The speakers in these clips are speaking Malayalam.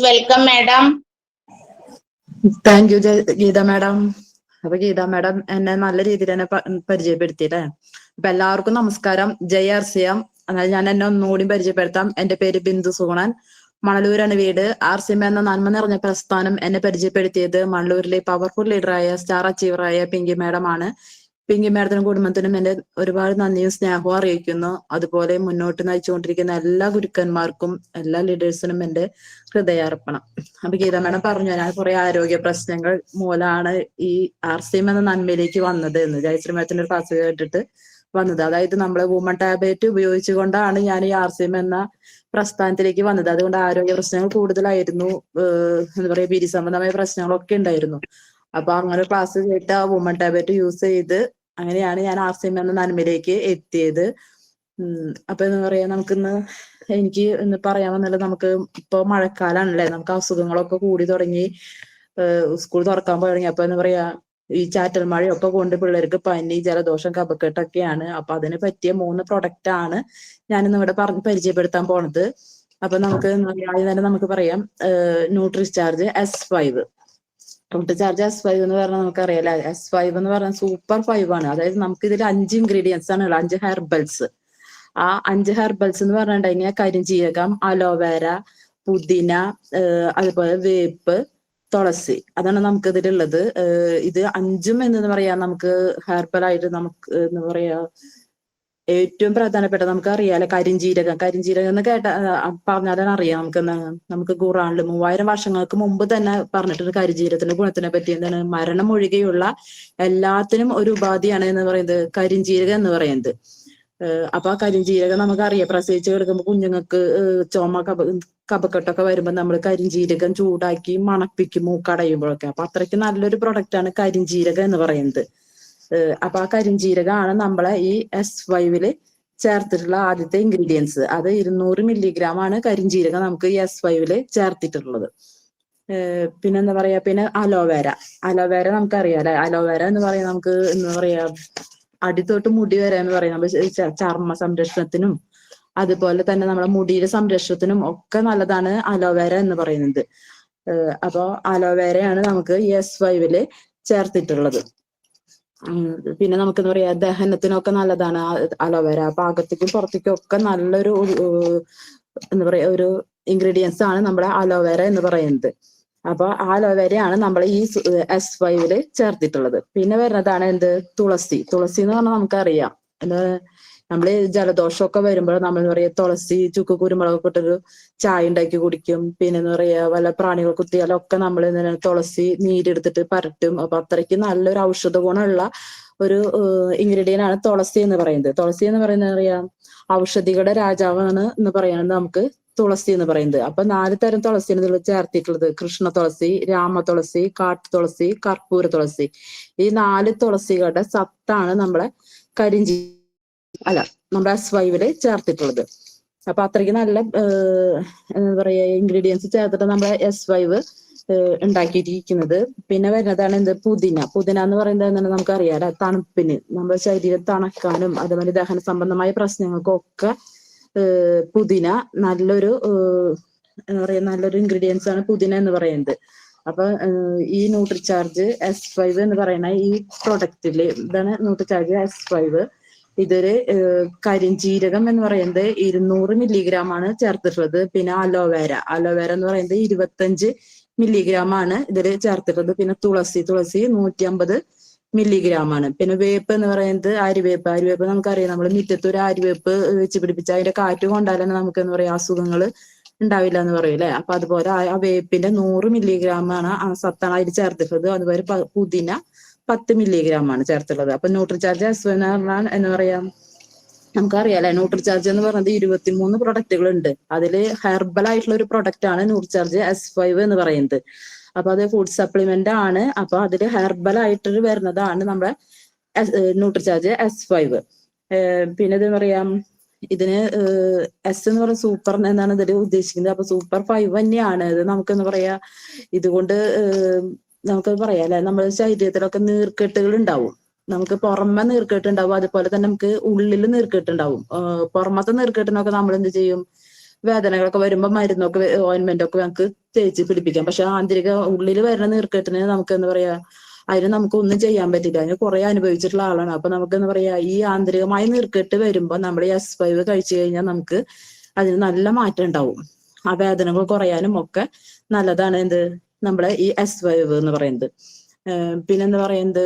Welcome madam. Thank you Geetha madam. അപ്പൊ ഗീത മാഡം എന്നെ നല്ല രീതിയിൽ തന്നെ പരിചയപ്പെടുത്തിയില്ലേ. അപ്പൊ എല്ലാവർക്കും നമസ്കാരം. ജയ് RCM. അതായത് ഞാൻ എന്നെ ഒന്നുകൂടി പരിചയപ്പെടുത്താം. എന്റെ പേര് ബിന്ദു സോണൻ. മണലൂരാണ് വീട്. RCM എന്ന നന്മ നിറഞ്ഞ പ്രസ്ഥാനം എന്നെ പരിചയപ്പെടുത്തിയത് മണലൂരിലെ പവർഫുൾ ലീഡറായ സ്റ്റാർ അച്ചീവറായ പിങ്കി മാഡം ആണ്. പിങ്കി മാഡത്തിനും കുടുംബത്തിനും എന്റെ ഒരുപാട് നന്ദിയും സ്നേഹവും അറിയിക്കുന്നു. അതുപോലെ മുന്നോട്ട് നയിച്ചുകൊണ്ടിരിക്കുന്ന എല്ലാ ഗുരുക്കന്മാർക്കും എല്ലാ ലീഡേഴ്സിനും എന്റെ ഹൃദയാർപ്പണം. അപ്പൊ ഗീത മാഡം പറഞ്ഞു, ഞാൻ കുറെ ആരോഗ്യ പ്രശ്നങ്ങൾ മൂലമാണ് ഈ RCM എന്ന നന്മയിലേക്ക് വന്നത് എന്ന്. ജയശ്രീ മാഡത്തിന്റെ ഒരു ക്ലാസ് കേട്ടിട്ട് വന്നത്. അതായത് നമ്മളെ വുമൺ ടാബ്ലറ്റ് ഉപയോഗിച്ചുകൊണ്ടാണ് ഞാൻ ഈ RCM എന്ന പ്രസ്ഥാനത്തിലേക്ക് വന്നത്. അതുകൊണ്ട് ആരോഗ്യ പ്രശ്നങ്ങൾ കൂടുതലായിരുന്നു. എന്താ പറയാ, ബിരി സംബന്ധമായ പ്രശ്നങ്ങളൊക്കെ ഉണ്ടായിരുന്നു. അപ്പൊ അങ്ങനെ ക്ലാസ് കേട്ട് ആ വുമൺ ടാബ്ലറ്റ് യൂസ് ചെയ്ത് അങ്ങനെയാണ് ഞാൻ RCM എന്ന നന്മയിലേക്ക് എത്തിയത്. അപ്പൊ എന്താ പറയാ, എനിക്ക് ഇന്ന് പറയാൻ വന്നത്, നമുക്ക് ഇപ്പൊ മഴക്കാലാണല്ലേ, നമുക്ക് അസുഖങ്ങളൊക്കെ കൂടി തുടങ്ങി. സ്കൂൾ തുറക്കാൻ തുടങ്ങി. അപ്പൊ എന്താ പറയാ, ഈ ചാറ്റൽ മഴയൊക്കെ കൊണ്ട് പിള്ളേർക്ക് പനി, ജലദോഷം, കഫക്കെട്ടൊക്കെയാണ്. അപ്പൊ അതിന് പറ്റിയ 3 പ്രൊഡക്റ്റ് ആണ് ഞാനിന്ന് ഇവിടെ പരിചയപ്പെടുത്താൻ പോണത്. അപ്പൊ നമുക്ക് ആദ്യം തന്നെ നമുക്ക് പറയാം ന്യൂട്രിചാർജ് S5. ന്യൂട്രിചാർജ് S5 എന്ന് പറഞ്ഞാൽ നമുക്കറിയാലോ, S5 എന്ന് പറഞ്ഞാൽ സൂപ്പർ 5 ആണ്. അതായത് നമുക്ക് ഇതിൽ 5 ഇൻഗ്രീഡിയൻസ് ആണ് ഉള്ളത്, 5 ഹെർബൽസ്. ആ 5 ഹെർബൽസ് എന്ന് പറഞ്ഞിട്ടുണ്ടെങ്കിൽ കരിഞ്ജീരകം, അലോവേര, പുതിന, അതുപോലെ വേപ്പ്, തുളസി, അതാണ് നമുക്ക് ഇതിലുള്ളത്. ഇത് 5ഉം എന്ന് പറയാ, നമുക്ക് ഹെർബലായിട്ട് നമുക്ക് എന്താ പറയാ, ഏറ്റവും പ്രധാനപ്പെട്ട നമുക്ക് അറിയാലോ കരിഞ്ജീരകം. കരിഞ്ജീരകം എന്ന് പറഞ്ഞാലാണ് അറിയാം നമുക്ക്. നമുക്ക് ഖുറാനില് 3000 വർഷങ്ങൾക്ക് മുമ്പ് തന്നെ പറഞ്ഞിട്ടുണ്ട് കരിഞ്ജീരകത്തിന്റെ ഗുണത്തിനെ പറ്റി. എന്താണ്, മരണം ഒഴികെയുള്ള എല്ലാത്തിനും ഒരു ഉപാധിയാണ് എന്ന് പറയുന്നത് കരിഞ്ജീരകം എന്ന് പറയുന്നത്. അപ്പൊ ആ കരിഞ്ജീരകം നമുക്കറിയാം, പ്രസവിച്ച് കിടക്കുമ്പോൾ കുഞ്ഞുങ്ങൾക്ക് ചുമ, കഫക്കെട്ടൊക്കെ വരുമ്പോൾ നമ്മൾ കരിഞ്ജീരകം ചൂടാക്കി മണപ്പിക്കും മൂക്കടയുമ്പോഴൊക്കെ. അപ്പൊ അത്രയ്ക്ക് നല്ലൊരു പ്രൊഡക്റ്റ് ആണ് കരിഞ്ജീരകം എന്ന് പറയുന്നത്. അപ്പൊ ആ കരിഞ്ജീരകമാണ് നമ്മളെ ഈ S5 ചേർത്തിട്ടുള്ള ആദ്യത്തെ ഇൻഗ്രീഡിയൻസ്. അത് 200 മില്ലിഗ്രാം ആണ് കരിഞ്ജീരകം നമുക്ക് ഈ S5 ചേർത്തിട്ടുള്ളത്. പിന്നെന്താ പറയാ, പിന്നെ അലോവേര. അലോവേര നമുക്കറിയാം, അലോവേര എന്ന് പറയാം നമുക്ക് എന്താ പറയാ, അടിത്തൊട്ട് മുടി വരെ എന്ന് പറയാം, നമ്മൾ ചർമ്മ സംരക്ഷണത്തിനും അതുപോലെ തന്നെ നമ്മുടെ മുടിയുടെ സംരക്ഷണത്തിനും ഒക്കെ നല്ലതാണ് അലോവേര എന്ന് പറയുന്നത്. അപ്പൊ അലോവേരയാണ് നമുക്ക് ഈ S5 ചേർത്തിട്ടുള്ളത്. പിന്നെ നമുക്ക് എന്താ പറയാ, ദഹനത്തിനൊക്കെ നല്ലതാണ് അലോവേര. അപ്പൊ അകത്തേക്കും പുറത്തേക്കും ഒക്കെ നല്ലൊരു എന്താ പറയാ ഒരു ഇൻഗ്രീഡിയൻസ് ആണ് നമ്മുടെ അലോവേര എന്ന് പറയുന്നത്. അപ്പൊ ആ അലോവേരയാണ് നമ്മൾ ഈ S5 ചേർത്തിട്ടുള്ളത്. പിന്നെ വരുന്നതാണ് എന്ത്, തുളസി. തുളസി എന്ന് പറഞ്ഞാൽ നമുക്കറിയാം, എന്താ, നമ്മള് ജലദോഷമൊക്കെ വരുമ്പോൾ നമ്മൾ എന്താ പറയാ, തുളസി, ചുക്ക്, കുരുമുളകൊക്കെ ഇട്ടൊരു ചായ ഉണ്ടാക്കി കുടിക്കും. പിന്നെ എന്താ പറയാ, വല്ല പ്രാണികൾ കുത്തിയാലൊക്കെ നമ്മൾ തുളസി നീരെടുത്തിട്ട് പരട്ടും. അപ്പൊ അത്രയ്ക്ക് നല്ലൊരു ഔഷധ ഗുണമുള്ള ഒരു ഇൻഗ്രീഡിയന്റ് ആണ് തുളസി എന്ന് പറയുന്നത്. തുളസി എന്ന് പറയുന്നത് അറിയാം, ഔഷധികളുടെ രാജാവാണ് എന്ന് പറയാൻ നമുക്ക് തുളസി എന്ന് പറയുന്നത്. അപ്പൊ 4 തരം തുളസിയാണ് ഇതിൽ ചേർത്തിട്ടുള്ളത്. കൃഷ്ണ തുളസി, രാമ തുളസി, കാട്ടു തുളസി, കർപ്പൂര തുളസി. ഈ 4 തുളസികളുടെ സത്താണ് നമ്മളെ നമ്മുടെ S5 ചേർത്തിട്ടുള്ളത്. അപ്പൊ അത്രയ്ക്ക് നല്ല എന്താ പറയാ ഇൻഗ്രീഡിയൻസ് ചേർത്തിട്ട് നമ്മളെ S5 ഉണ്ടാക്കിയിരിക്കുന്നത്. പിന്നെ വരുന്നതാണ് എന്ത്, പുതിന. പുതിന എന്ന് പറയുന്നത് എന്താണ് നമുക്കറിയാം, തണുപ്പിന്, നമ്മുടെ ശരീരം തണുക്കാനും അതുപോലെ ദഹന സംബന്ധമായ പ്രശ്നങ്ങൾക്കും ഒക്കെ പുതിന നല്ലൊരു എന്താ പറയാ, നല്ലൊരു ഇൻഗ്രീഡിയൻസ് ആണ് പുതിന എന്ന് പറയുന്നത്. അപ്പൊ ഈ ന്യൂട്രിചാർജ് S5 എന്ന് പറയുന്ന ഈ പ്രൊഡക്റ്റില്, ഇതാണ് ന്യൂട്രിചാർജ് S5. ഇതൊരു കരിഞ്ജീരകം എന്ന് പറയുന്നത് 200 മില്ലിഗ്രാം ആണ് ചേർത്തിട്ടുള്ളത്. പിന്നെ അലോവേര എന്ന് പറയുന്നത് 25 മില്ലിഗ്രാം ആണ് ഇതിൽ ചേർത്തിട്ടുള്ളത്. പിന്നെ തുളസി 150 മില്ലിഗ്രാം ആണ്. പിന്നെ വേപ്പ് എന്ന് പറയുന്നത് ആര്യവേപ്പ് നമുക്കറിയാം, നമ്മൾ മുറ്റത്ത് ഒരു ആര്യവേപ്പ് വെച്ച് പിടിപ്പിച്ച അതിന്റെ കാറ്റ് കൊണ്ടാൽ തന്നെ നമുക്ക് എന്താ പറയാ, അസുഖങ്ങൾ ഉണ്ടാവില്ല എന്ന് പറയും അല്ലെ. അപ്പൊ അതുപോലെ ആ വേപ്പിന്റെ 100 മില്ലിഗ്രാം ആണ് ആ സത്താണ് അതിൽ ചേർത്തിട്ടുള്ളത്. അതുപോലെ പുതിന 10 മില്ലിഗ്രാം ആണ് ചേർത്തുള്ളത്. അപ്പൊ ന്യൂട്രിചാർജ് S5 എന്ന് പറഞ്ഞാൽ എന്താ പറയാ, നമുക്കറിയാലേ, ന്യൂട്രിചാർജ് എന്ന് പറയുന്നത് 23 പ്രൊഡക്റ്റുകൾ ഉണ്ട്. അതില് ഹെർബൽ ആയിട്ടുള്ള ഒരു പ്രൊഡക്റ്റ് ആണ് ന്യൂട്രിചാർജ് S5 എന്ന് പറയുന്നത്. അപ്പൊ അത് ഫുഡ് സപ്ലിമെന്റ് ആണ്. അപ്പൊ അതില് ഹെർബൽ ആയിട്ട് വരുന്നതാണ് നമ്മുടെ ന്യൂട്രിചാർജ് S5. പിന്നെ ഇത് പറയാം, ഇതിന് S എന്ന് പറയുന്ന സൂപ്പർ എന്നാണ് ഇതിൽ ഉദ്ദേശിക്കുന്നത്. അപ്പൊ സൂപ്പർ 5 തന്നെയാണ് ഇത്. നമുക്ക് എന്താ പറയാ, ഇതുകൊണ്ട് നമുക്ക് പറയാം അല്ലെ, നമ്മുടെ ശരീരത്തിലൊക്കെ നീർക്കെട്ടുകൾ ഉണ്ടാവും. നമുക്ക് പുറമെ നീർക്കെട്ടുണ്ടാവും, അതുപോലെ തന്നെ നമുക്ക് ഉള്ളിൽ നീർക്കെട്ടുണ്ടാവും. പുറമത്തെ നീർക്കെട്ടിനൊക്കെ നമ്മൾ എന്ത് ചെയ്യും, വേദനകളൊക്കെ വരുമ്പോൾ മരുന്നൊക്കെ ഓയിൻമെന്റ് ഒക്കെ നമുക്ക് തേച്ച് പിടിപ്പിക്കാം. പക്ഷെ ആന്തരിക ഉള്ളിൽ വരുന്ന നീർക്കെട്ടിന് നമുക്ക് എന്താ പറയാ, അതിന് നമുക്ക് ഒന്നും ചെയ്യാൻ പറ്റില്ല. അതിന് കുറെ അനുഭവിച്ചിട്ടുള്ള ആളാണ്. അപ്പൊ നമുക്ക് എന്താ പറയാ, ഈ ആന്തരികമായ നീർക്കെട്ട് വരുമ്പോൾ നമ്മൾ ഈ S5 കഴിച്ചു കഴിഞ്ഞാൽ നമുക്ക് അതിന് നല്ല മാറ്റം ഉണ്ടാവും. ആ വേദനകൾ കുറയാനും ഒക്കെ നല്ലതാണ് എന്ത് നമ്മളെ ഈ S5 എന്ന് പറയുന്നത്. പിന്നെന്താ പറയുന്നത്,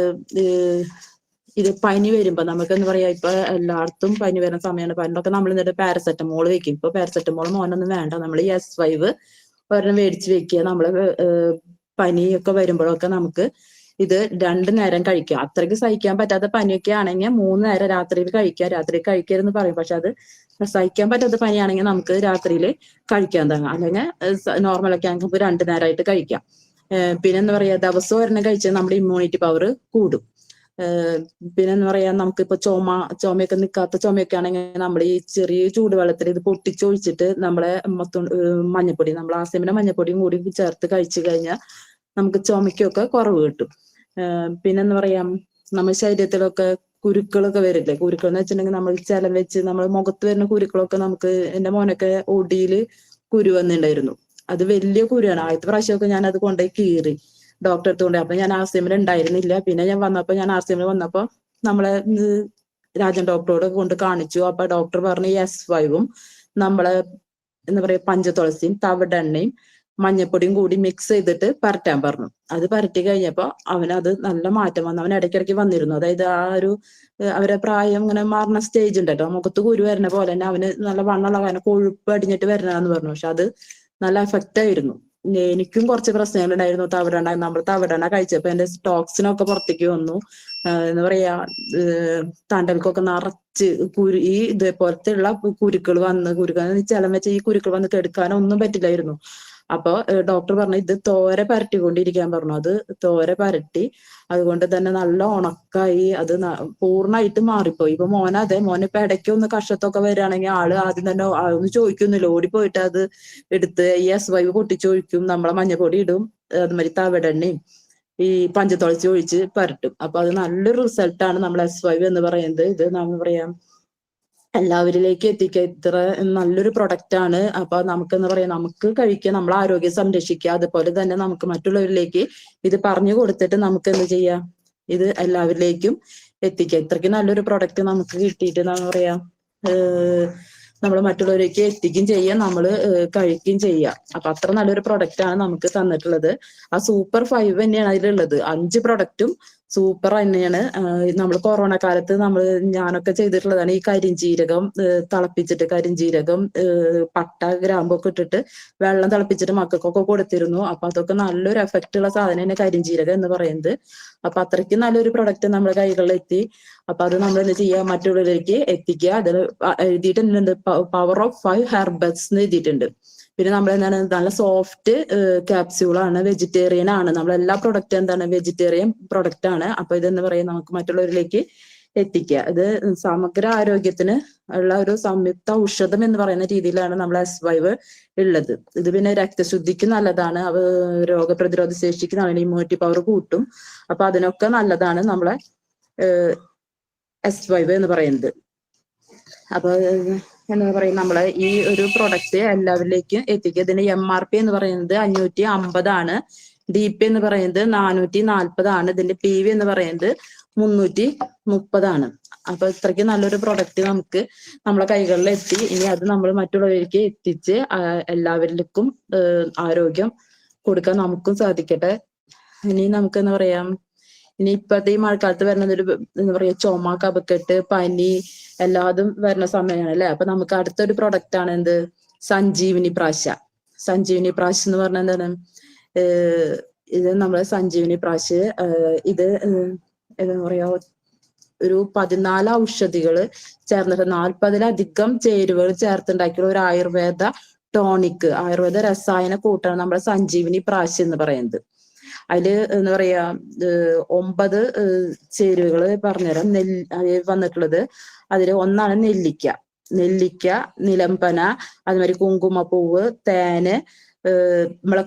ഇത് പനി വരുമ്പോ നമുക്ക് എന്താ പറയാ, ഇപ്പൊ എല്ലായിടത്തും പനി വരുന്ന സമയമാണ്. പണ്ടൊക്കെ നമ്മൾ എന്നിട്ട് പാരസെറ്റമോൾ വെക്കും. ഇപ്പൊ പാരസെറ്റമോൾ മോനൊന്നും വേണ്ട, നമ്മൾ ഈ S5 ഒരെണ്ണം മേടിച്ച് വെക്കുക. നമ്മള് പനിയൊക്കെ വരുമ്പോഴൊക്കെ നമുക്ക് ഇത് 2 നേരം കഴിക്കാം. അത്രയ്ക്ക് സഹിക്കാൻ പറ്റാത്ത പനിയൊക്കെ ആണെങ്കിൽ 3 നേരം രാത്രിയിൽ കഴിക്കാം. രാത്രി കഴിക്കരുതെന്ന് പറയും, പക്ഷെ അത് സഹിക്കാൻ പറ്റാത്ത പനിയാണെങ്കിൽ നമുക്ക് രാത്രിയിൽ കഴിക്കാൻ തന്നെ, അല്ലെങ്കിൽ നോർമലൊക്കെ ആണെങ്കിൽ നമുക്ക് 2 നേരമായിട്ട് കഴിക്കാം. പിന്നെ എന്താ പറയാ, ദിവസം ഒരെണ്ണം കഴിച്ചാൽ നമ്മുടെ ഇമ്മ്യൂണിറ്റി പവർ കൂടും. പിന്നെ എന്താ പറയാ, നമുക്കിപ്പോ ചുമയൊക്കെ നിൽക്കാത്ത ചുമയൊക്കെ ആണെങ്കിൽ നമ്മൾ ഈ ചെറിയ ചൂടുവെള്ളത്തിൽ ഇത് പൊട്ടിച്ചൊഴിച്ചിട്ട് നമ്മളെ മൊത്തം മഞ്ഞപ്പൊടി, നമ്മൾ ആസിമിന്റെ മഞ്ഞപ്പൊടിയും കൂടി ചേർത്ത് കഴിച്ചു കഴിഞ്ഞാൽ നമുക്ക് ചുമയ്ക്കൊക്കെ കുറവ് കിട്ടും. പിന്നെന്താ പറയാ, നമ്മുടെ ശരീരത്തിലൊക്കെ കുരുക്കളൊക്കെ വരില്ലേ. കുരുക്കൾ എന്ന് വെച്ചിട്ടുണ്ടെങ്കിൽ നമ്മൾ ചെലം വെച്ച് നമ്മൾ മുഖത്ത് വരുന്ന കുരുക്കളൊക്കെ, നമുക്ക് എന്റെ മോനൊക്കെ ഒടിയില് കുരു വന്നിട്ടുണ്ടായിരുന്നു. അത് വലിയ കുരുവാണ്. ആദ്യത്തെ പ്രാവശ്യമൊക്കെ ഞാൻ അത് കൊണ്ടുപോയി കീറി ഡോക്ടറെ അടുത്ത് കൊണ്ടുപോയി. അപ്പൊ ഞാൻ ആസിമിൽ ഉണ്ടായിരുന്നില്ല. പിന്നെ ഞാൻ ആസിമിൽ വന്നപ്പോ നമ്മളെ രാജൻ ഡോക്ടറോട് കൊണ്ട് കാണിച്ചു. അപ്പൊ ഡോക്ടർ പറഞ്ഞു S5 നമ്മളെ എന്താ പറയാ പഞ്ചതുളസിയും തവിടെണ്ണയും മഞ്ഞപ്പൊടിയും കൂടി മിക്സ് ചെയ്തിട്ട് പരട്ടാൻ പറഞ്ഞു. അത് പരട്ടി കഴിഞ്ഞപ്പോ അവനത് നല്ല മാറ്റം വന്നു. അവൻ ഇടയ്ക്കിടയ്ക്ക് വന്നിരുന്നു. അതായത് ആ ഒരു അവരെ പ്രായം ഇങ്ങനെ മാറുന്ന സ്റ്റേജ് ഉണ്ടല്ലോ, മുഖത്ത് കുരു വരുന്ന പോലെ തന്നെ അവന് നല്ല വണ്ണമുള്ള കാരണം കൊഴുപ്പ് അടിഞ്ഞിട്ട് വരണമെന്ന് പറഞ്ഞു. പക്ഷെ അത് നല്ല എഫക്റ്റ് ആയിരുന്നു. എനിക്കും കുറച്ച് പ്രശ്നങ്ങൾ ഉണ്ടായിരുന്നു. നമ്മൾ തവിടെണ്ണ കഴിച്ചപ്പോ എന്റെ ടോക്സിനൊക്കെ പുറത്തേക്ക് വന്നു. എന്താ പറയാ, തണ്ടൽക്കൊക്കെ നിറച്ച് ഈ ഇതേപോലത്തെ ഉള്ള കുരുക്കൾ ചെലം വെച്ച് ഈ കുരുക്കൾ വന്ന് കെടുക്കാനോ ഒന്നും പറ്റില്ലായിരുന്നു. അപ്പൊ ഡോക്ടർ പറഞ്ഞു ഇത് തോര പരട്ടിക്കൊണ്ടിരിക്കാൻ പറഞ്ഞു. അത് തോര പരട്ടി അതുകൊണ്ട് തന്നെ നല്ല ഉണക്കായി അത് പൂർണ്ണമായിട്ട് മാറിപ്പോയി. ഇപ്പൊ മോനിപ്പോ ഇടയ്ക്ക് ഒന്ന് കഷത്തൊക്കെ വരികയാണെങ്കിൽ ആള് ആദ്യം തന്നെ ഒന്ന് ചോദിക്കുന്നില്ല, ഓടിപ്പോയിട്ട് അത് എടുത്ത് ഈ S5 പൊട്ടിച്ചൊഴിക്കും. നമ്മളെ മഞ്ഞപ്പൊടി ഇടും, അതുമാതിരി തവിടെണ്ണയും ഈ പഞ്ചതുളസി ഒഴിച്ച് പരട്ടും. അപ്പൊ അത് നല്ലൊരു റിസൾട്ടാണ് നമ്മൾ S5 എന്ന് പറയുന്നത്. ഇത് നമ്മൾ പറയാം എല്ലാവരിലേക്ക് എത്തിക്കുക. ഇത്ര നല്ലൊരു പ്രൊഡക്റ്റ് ആണ്. അപ്പൊ നമുക്ക് എന്താ പറയാ, നമുക്ക് കഴിക്കുക, നമ്മളെ ആരോഗ്യം സംരക്ഷിക്കുക. അതുപോലെ തന്നെ നമുക്ക് മറ്റുള്ളവരിലേക്ക് ഇത് പറഞ്ഞു കൊടുത്തിട്ട് നമുക്ക് എന്ത് ചെയ്യാം, ഇത് എല്ലാവരിലേക്കും എത്തിക്കുക. ഇത്രയ്ക്ക് നല്ലൊരു പ്രൊഡക്റ്റ് നമുക്ക് കിട്ടിയിട്ട് എന്താ പറയാ, നമ്മൾ മറ്റുള്ളവരേക്ക് എത്തിക്കുകയും ചെയ്യുക, നമ്മൾ കഴിക്കുകയും ചെയ്യുക. അപ്പൊ അത്ര നല്ലൊരു പ്രൊഡക്റ്റ് ആണ് നമുക്ക് തന്നിട്ടുള്ളത്. ആ സൂപ്പർ 5 തന്നെയാണ് അതിലുള്ളത്. 5 പ്രൊഡക്റ്റും സൂപ്പർ തന്നെയാണ്. നമ്മൾ കൊറോണ കാലത്ത് ഞാനൊക്കെ ചെയ്തിട്ടുള്ളതാണ്. ഈ കരിഞ്ജീരകം തിളപ്പിച്ചിട്ട്, കരിഞ്ജീരകം പട്ട ഗ്രാമ്പൊക്കെ ഇട്ടിട്ട് വെള്ളം തിളപ്പിച്ചിട്ട് മക്കൾക്കൊക്കെ കൊടുത്തിരുന്നു. അപ്പൊ അതൊക്കെ നല്ലൊരു എഫക്റ്റ് ഉള്ള സാധനം തന്നെ കരിഞ്ജീരകം എന്ന് പറയുന്നത്. അപ്പൊ അത്രയ്ക്ക് നല്ലൊരു പ്രൊഡക്റ്റ് നമ്മുടെ കൈകളിൽ എത്തി. അപ്പൊ അത് നമ്മൾ എന്ത് ചെയ്യുക, മറ്റുള്ളവരിലേക്ക് എത്തിക്കുക. അതിൽ എഴുതിയിട്ടുണ്ട് പവർ ഓഫ് 5 ഹെർബൽസ് എന്ന് എഴുതിയിട്ടുണ്ട്. പിന്നെ നമ്മൾ എന്താണ്, നല്ല സോഫ്റ്റ് ക്യാപ്സ്യൂളാണ്, വെജിറ്റേറിയൻ ആണ്. നമ്മളെല്ലാ പ്രൊഡക്റ്റ് എന്താണ് വെജിറ്റേറിയൻ പ്രൊഡക്റ്റ് ആണ്. അപ്പൊ ഇതെന്ന് പറയാം നമുക്ക് മറ്റുള്ളവരിലേക്ക് എത്തിക്കുക. ഇത് സമഗ്ര ആരോഗ്യത്തിന് ഉള്ള ഒരു സംയുക്ത ഔഷധം എന്ന് പറയുന്ന രീതിയിലാണ് നമ്മൾ S5 ഉള്ളത്. ഇത് പിന്നെ രക്തശുദ്ധിക്ക് നല്ലതാണ്, രോഗപ്രതിരോധ ശേഷിക്ക് നല്ലതാണ്, ഇമ്മ്യൂണിറ്റി പവർ കൂട്ടും. അപ്പൊ അതിനൊക്കെ നല്ലതാണ് നമ്മളെ S5 എന്ന് പറയുന്നത്. അപ്പൊ എന്താ പറയുക, നമ്മളെ ഈ ഒരു പ്രൊഡക്റ്റ് എല്ലാവരിലേക്കും എത്തിക്കുക. ഇതിന്റെ MRP എന്ന് പറയുന്നത് 550 ആണ്. DP എന്ന് പറയുന്നത് 440 ആണ്. ഇതിന്റെ PV എന്ന് പറയുന്നത് 330 ആണ്. അപ്പൊ ഇത്രയ്ക്ക് നല്ലൊരു പ്രൊഡക്റ്റ് നമുക്ക് നമ്മളെ കൈകളിൽ എത്തി. ഇനി അത് നമ്മൾ മറ്റുള്ളവരിലേക്ക് എത്തിച്ച് എല്ലാവരിലേക്കും ആരോഗ്യം കൊടുക്കാൻ നമുക്കും സാധിക്കട്ടെ. ഇനി നമുക്ക് എന്താ പറയാ, ഇനി ഇപ്പത്തെ ഈ മഴക്കാലത്ത് വരുന്ന ഒരു എന്താ പറയാ, ചുമ, കഫക്കെട്ട്, പനി എല്ലാതും വരുന്ന സമയമാണ് അല്ലെ. അപ്പൊ നമുക്ക് അടുത്തൊരു പ്രൊഡക്റ്റ് ആണ് എന്ത്, സഞ്ജീവനി പ്രാശ. സഞ്ജീവനി പ്രാശ എന്ന് പറഞ്ഞാൽ എന്താണ്, ഇത് നമ്മളെ സഞ്ജീവനി പ്രാശ, ഇത് എന്താ പറയാ, ഒരു 14 ഔഷധികള് ചേർന്നിട്ട് 40-ലധികം ചേരുവകൾ ചേർത്തുണ്ടാക്കിയ ഒരു ആയുർവേദ ടോണിക്, ആയുർവേദ രസായന കൂട്ടാണ് നമ്മുടെ സഞ്ജീവനി പ്രാശ എന്ന് പറയുന്നത്. അതില് എന്താ പറയാ 9 ചേരുവകൾ പറഞ്ഞുതരാം. വന്നിട്ടുള്ളത് അതില് ഒന്നാണ് നെല്ലിക്ക, നിലമ്പന, അതുമാതിരി കുങ്കുമപ്പൂവ്, തേന്, നമ്മളെ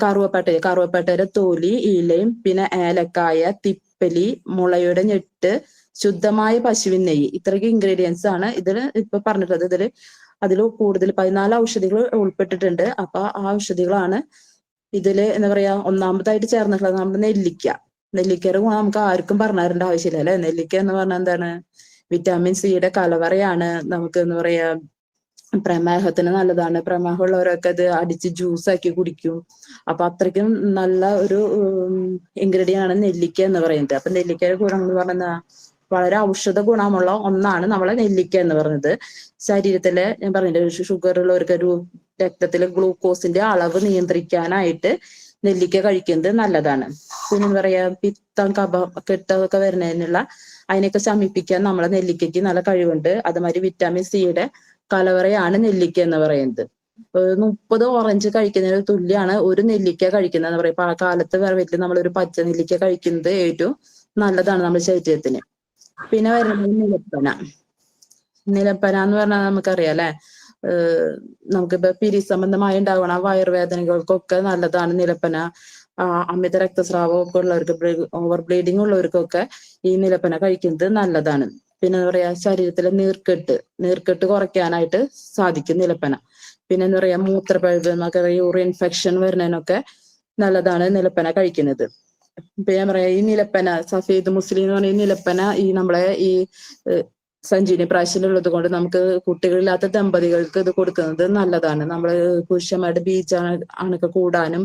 കറുവപ്പട്ടയുടെ തൊലി, ഇലയും, പിന്നെ ഏലക്കായ, തിപ്പലി, മുളയുടെ ഞെട്ട്, ശുദ്ധമായ പശുവിൻ നെയ്യ്. ഇത്രയ്ക്ക് ഇൻഗ്രീഡിയൻസ് ആണ് ഇതിൽ ഇപ്പൊ പറഞ്ഞിട്ടുള്ളത്. ഇതിൽ അതിൽ കൂടുതൽ 14 ഔഷധികൾ ഉൾപ്പെട്ടിട്ടുണ്ട്. അപ്പൊ ആ ഔഷധികളാണ് ഇതില് എന്താ പറയാ ഒന്നാമതായിട്ട് ചേർന്നിട്ടുള്ളത് നമ്മുടെ നെല്ലിക്ക. നെല്ലിക്കയുടെ ഗുണം നമുക്ക് ആർക്കും പറഞ്ഞു തരേണ്ട ആവശ്യമില്ല അല്ലെ. നെല്ലിക്ക എന്ന് പറഞ്ഞാൽ എന്താണ്, വിറ്റാമിൻ സിയുടെ കലവറയാണ്. നമുക്ക് എന്താ പറയാ പ്രമേഹത്തിന് നല്ലതാണ്. പ്രമേഹമുള്ളവരൊക്കെ അത് അടിച്ച് ജ്യൂസാക്കി കുടിക്കും. അപ്പൊ അത്രയ്ക്കും നല്ല ഒരു ഇൻഗ്രീഡിയൻ്റ് ആണ് നെല്ലിക്ക എന്ന് പറയുന്നത്. അപ്പൊ നെല്ലിക്കയുടെ ഗുണം എന്ന് പറഞ്ഞാൽ വളരെ ഔഷധ ഗുണമുള്ള ഒന്നാണ് നമ്മളെ നെല്ലിക്ക എന്ന് പറയുന്നത്. ശരീരത്തിലെ ഞാൻ പറഞ്ഞില്ലേ ഷുഗർ ഉള്ളവർക്ക് ഒരു രക്തത്തിലെ ഗ്ലൂക്കോസിന്റെ അളവ് നിയന്ത്രിക്കാനായിട്ട് നെല്ലിക്ക കഴിക്കുന്നത് നല്ലതാണ്. പിന്നെ എന്താ പറയാ പിത്തം, കഫം, കെട്ടൊക്കെ വരുന്നതിനുള്ള അതിനെയൊക്കെ ശമിപ്പിക്കാൻ നമ്മളെ നെല്ലിക്കയ്ക്ക് നല്ല കഴിവുണ്ട്. അതുമാതിരി വിറ്റാമിൻ സിയുടെ കലവറയാണ് നെല്ലിക്ക എന്ന് പറയുന്നത്. 30 ഓറഞ്ച് കഴിക്കുന്നതിന് തുല്യമാണ് ഒരു നെല്ലിക്ക കഴിക്കുന്നത് എന്ന് പറയും. ആ കാലത്ത് വീട്ടിൽ നമ്മളൊരു പച്ച നെല്ലിക്ക കഴിക്കുന്നത് ഏറ്റവും നല്ലതാണ് നമ്മുടെ ശരീരത്തിന്. പിന്നെ വരുന്നത് നിലപ്പന. നിലപ്പന എന്ന് പറഞ്ഞാൽ നമുക്കറിയാം അല്ലെ, നമുക്കിപ്പോ പിരി സംബന്ധമായി ഉണ്ടാവണ വയറുവേദനകൾക്കൊക്കെ നല്ലതാണ് നിലപ്പന. അമിത രക്തസ്രാവം ഒക്കെ ഉള്ളവർക്ക്, ഓവർ ബ്ലീഡിങ് ഉള്ളവർക്കൊക്കെ ഈ നിലപ്പന കഴിക്കുന്നത് നല്ലതാണ്. പിന്നെ എന്താ പറയാ ശരീരത്തിലെ നീർക്കെട്ട് കുറയ്ക്കാനായിട്ട് സാധിക്കും നിലപ്പന. പിന്നെ എന്താ പറയാ മൂത്രപ്പഴുപ്പ്, യൂറിൻ ഇൻഫെക്ഷൻ വരുന്നതിനൊക്കെ നല്ലതാണ് നിലപ്പന കഴിക്കുന്നത്. പിന്നെ ഞാൻ പറയാ ഈ നിലപ്പന സഫീദ് മുസ്ലിം എന്ന് പറഞ്ഞ ഈ നിലപ്പന ഈ നമ്മളെ ഈ സഞ്ജീവനി പ്രാശനുള്ളത് കൊണ്ട് നമുക്ക് കുട്ടികളില്ലാത്ത ദമ്പതികൾക്ക് ഇത് കൊടുക്കുന്നത് നല്ലതാണ്. നമ്മള് പുരുഷന്മാരുടെ അണുക്ക കൂടാനും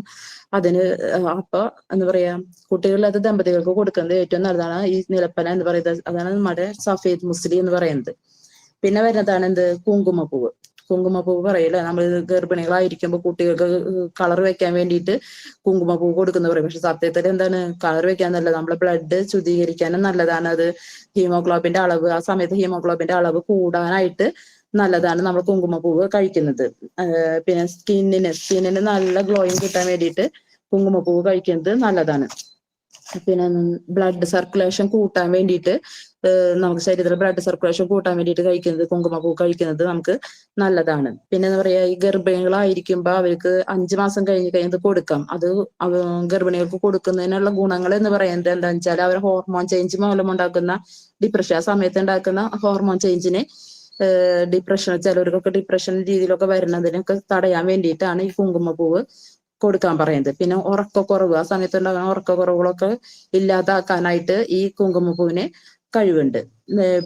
അതിന് അപ്പൊ എന്താ പറയാ കുട്ടികളില്ലാത്ത ദമ്പതികൾക്ക് കൊടുക്കുന്നത് ഏറ്റവും നല്ലതാണ് ഈ നിലപ്പന എന്ന് പറയുന്നത്. അതാണ് നമ്മുടെ സഫീദ് മുസ്ലിം എന്ന് പറയുന്നത്. പിന്നെ വരുന്നതാണ് എന്ത്, കുങ്കുമപ്പൂവ്. കുങ്കുമപ്പൂവ് പറയില്ല, നമ്മൾ ഗർഭിണികളായിരിക്കുമ്പോൾ കുട്ടികൾക്ക് കളർ വെക്കാൻ വേണ്ടിയിട്ട് കുങ്കുമപ്പൂവ് കൊടുക്കുന്ന പറയും. പക്ഷെ സത്യത്തിൽ എന്താണ്, കളർ വെക്കാൻ നല്ലത് നമ്മളെ ബ്ലഡ് ശുദ്ധീകരിക്കാനും നല്ലതാണ്. അത് ഹീമോഗ്ലോബിന്റെ അളവ്, ആ സമയത്ത് ഹീമോഗ്ലോബിന്റെ അളവ് കൂടാനായിട്ട് നല്ലതാണ് നമ്മൾ കുങ്കുമപ്പൂവ് കഴിക്കുന്നത്. പിന്നെ സ്കിന്നിന് നല്ല ഗ്ലോയിങ് കിട്ടാൻ വേണ്ടിയിട്ട് കുങ്കുമപ്പൂവ് കഴിക്കുന്നത് നല്ലതാണ്. പിന്നെ ബ്ലഡ് സർക്കുലേഷൻ കൂട്ടാൻ വേണ്ടിയിട്ട് നമുക്ക് ശരീരത്തിലെ ബ്ലഡ് സർക്കുലേഷൻ കൂട്ടാൻ വേണ്ടിയിട്ട് കഴിക്കുന്നത് കുങ്കുമപ്പൂ കഴിക്കുന്നത് നമുക്ക് നല്ലതാണ്. പിന്നെ എന്താ പറയാ ഈ ഗർഭിണികളായിരിക്കുമ്പോ അവർക്ക് 5 മാസം കഴിഞ്ഞത് കൊടുക്കാം. അത് ഗർഭിണികൾക്ക് കൊടുക്കുന്നതിനുള്ള ഗുണങ്ങൾ എന്ന് പറയുന്നത് എന്താണെന്ന് വെച്ചാൽ അവർ ഹോർമോൺ ചേഞ്ച് മൂലം ഉണ്ടാക്കുന്ന ഡിപ്രഷൻ, ആ സമയത്ത് ഉണ്ടാക്കുന്ന ഹോർമോൺ ചേഞ്ചിനെ ഡിപ്രഷൻ, ചിലവർക്കൊക്കെ ഡിപ്രഷൻ രീതിയിലൊക്കെ വരുന്നതിനൊക്കെ തടയാൻ വേണ്ടിയിട്ടാണ് ഈ കുങ്കുമപ്പൂവ് കൊടുക്കാൻ പറയുന്നത്. പിന്നെ ഉറക്കക്കുറവ്, ആ സമയത്ത് ഉണ്ടാകുന്ന ഉറക്കക്കുറവുകളൊക്കെ ഇല്ലാതാക്കാനായിട്ട് ഈ കുങ്കുമപ്പൂവിന് കഴിവുണ്ട്.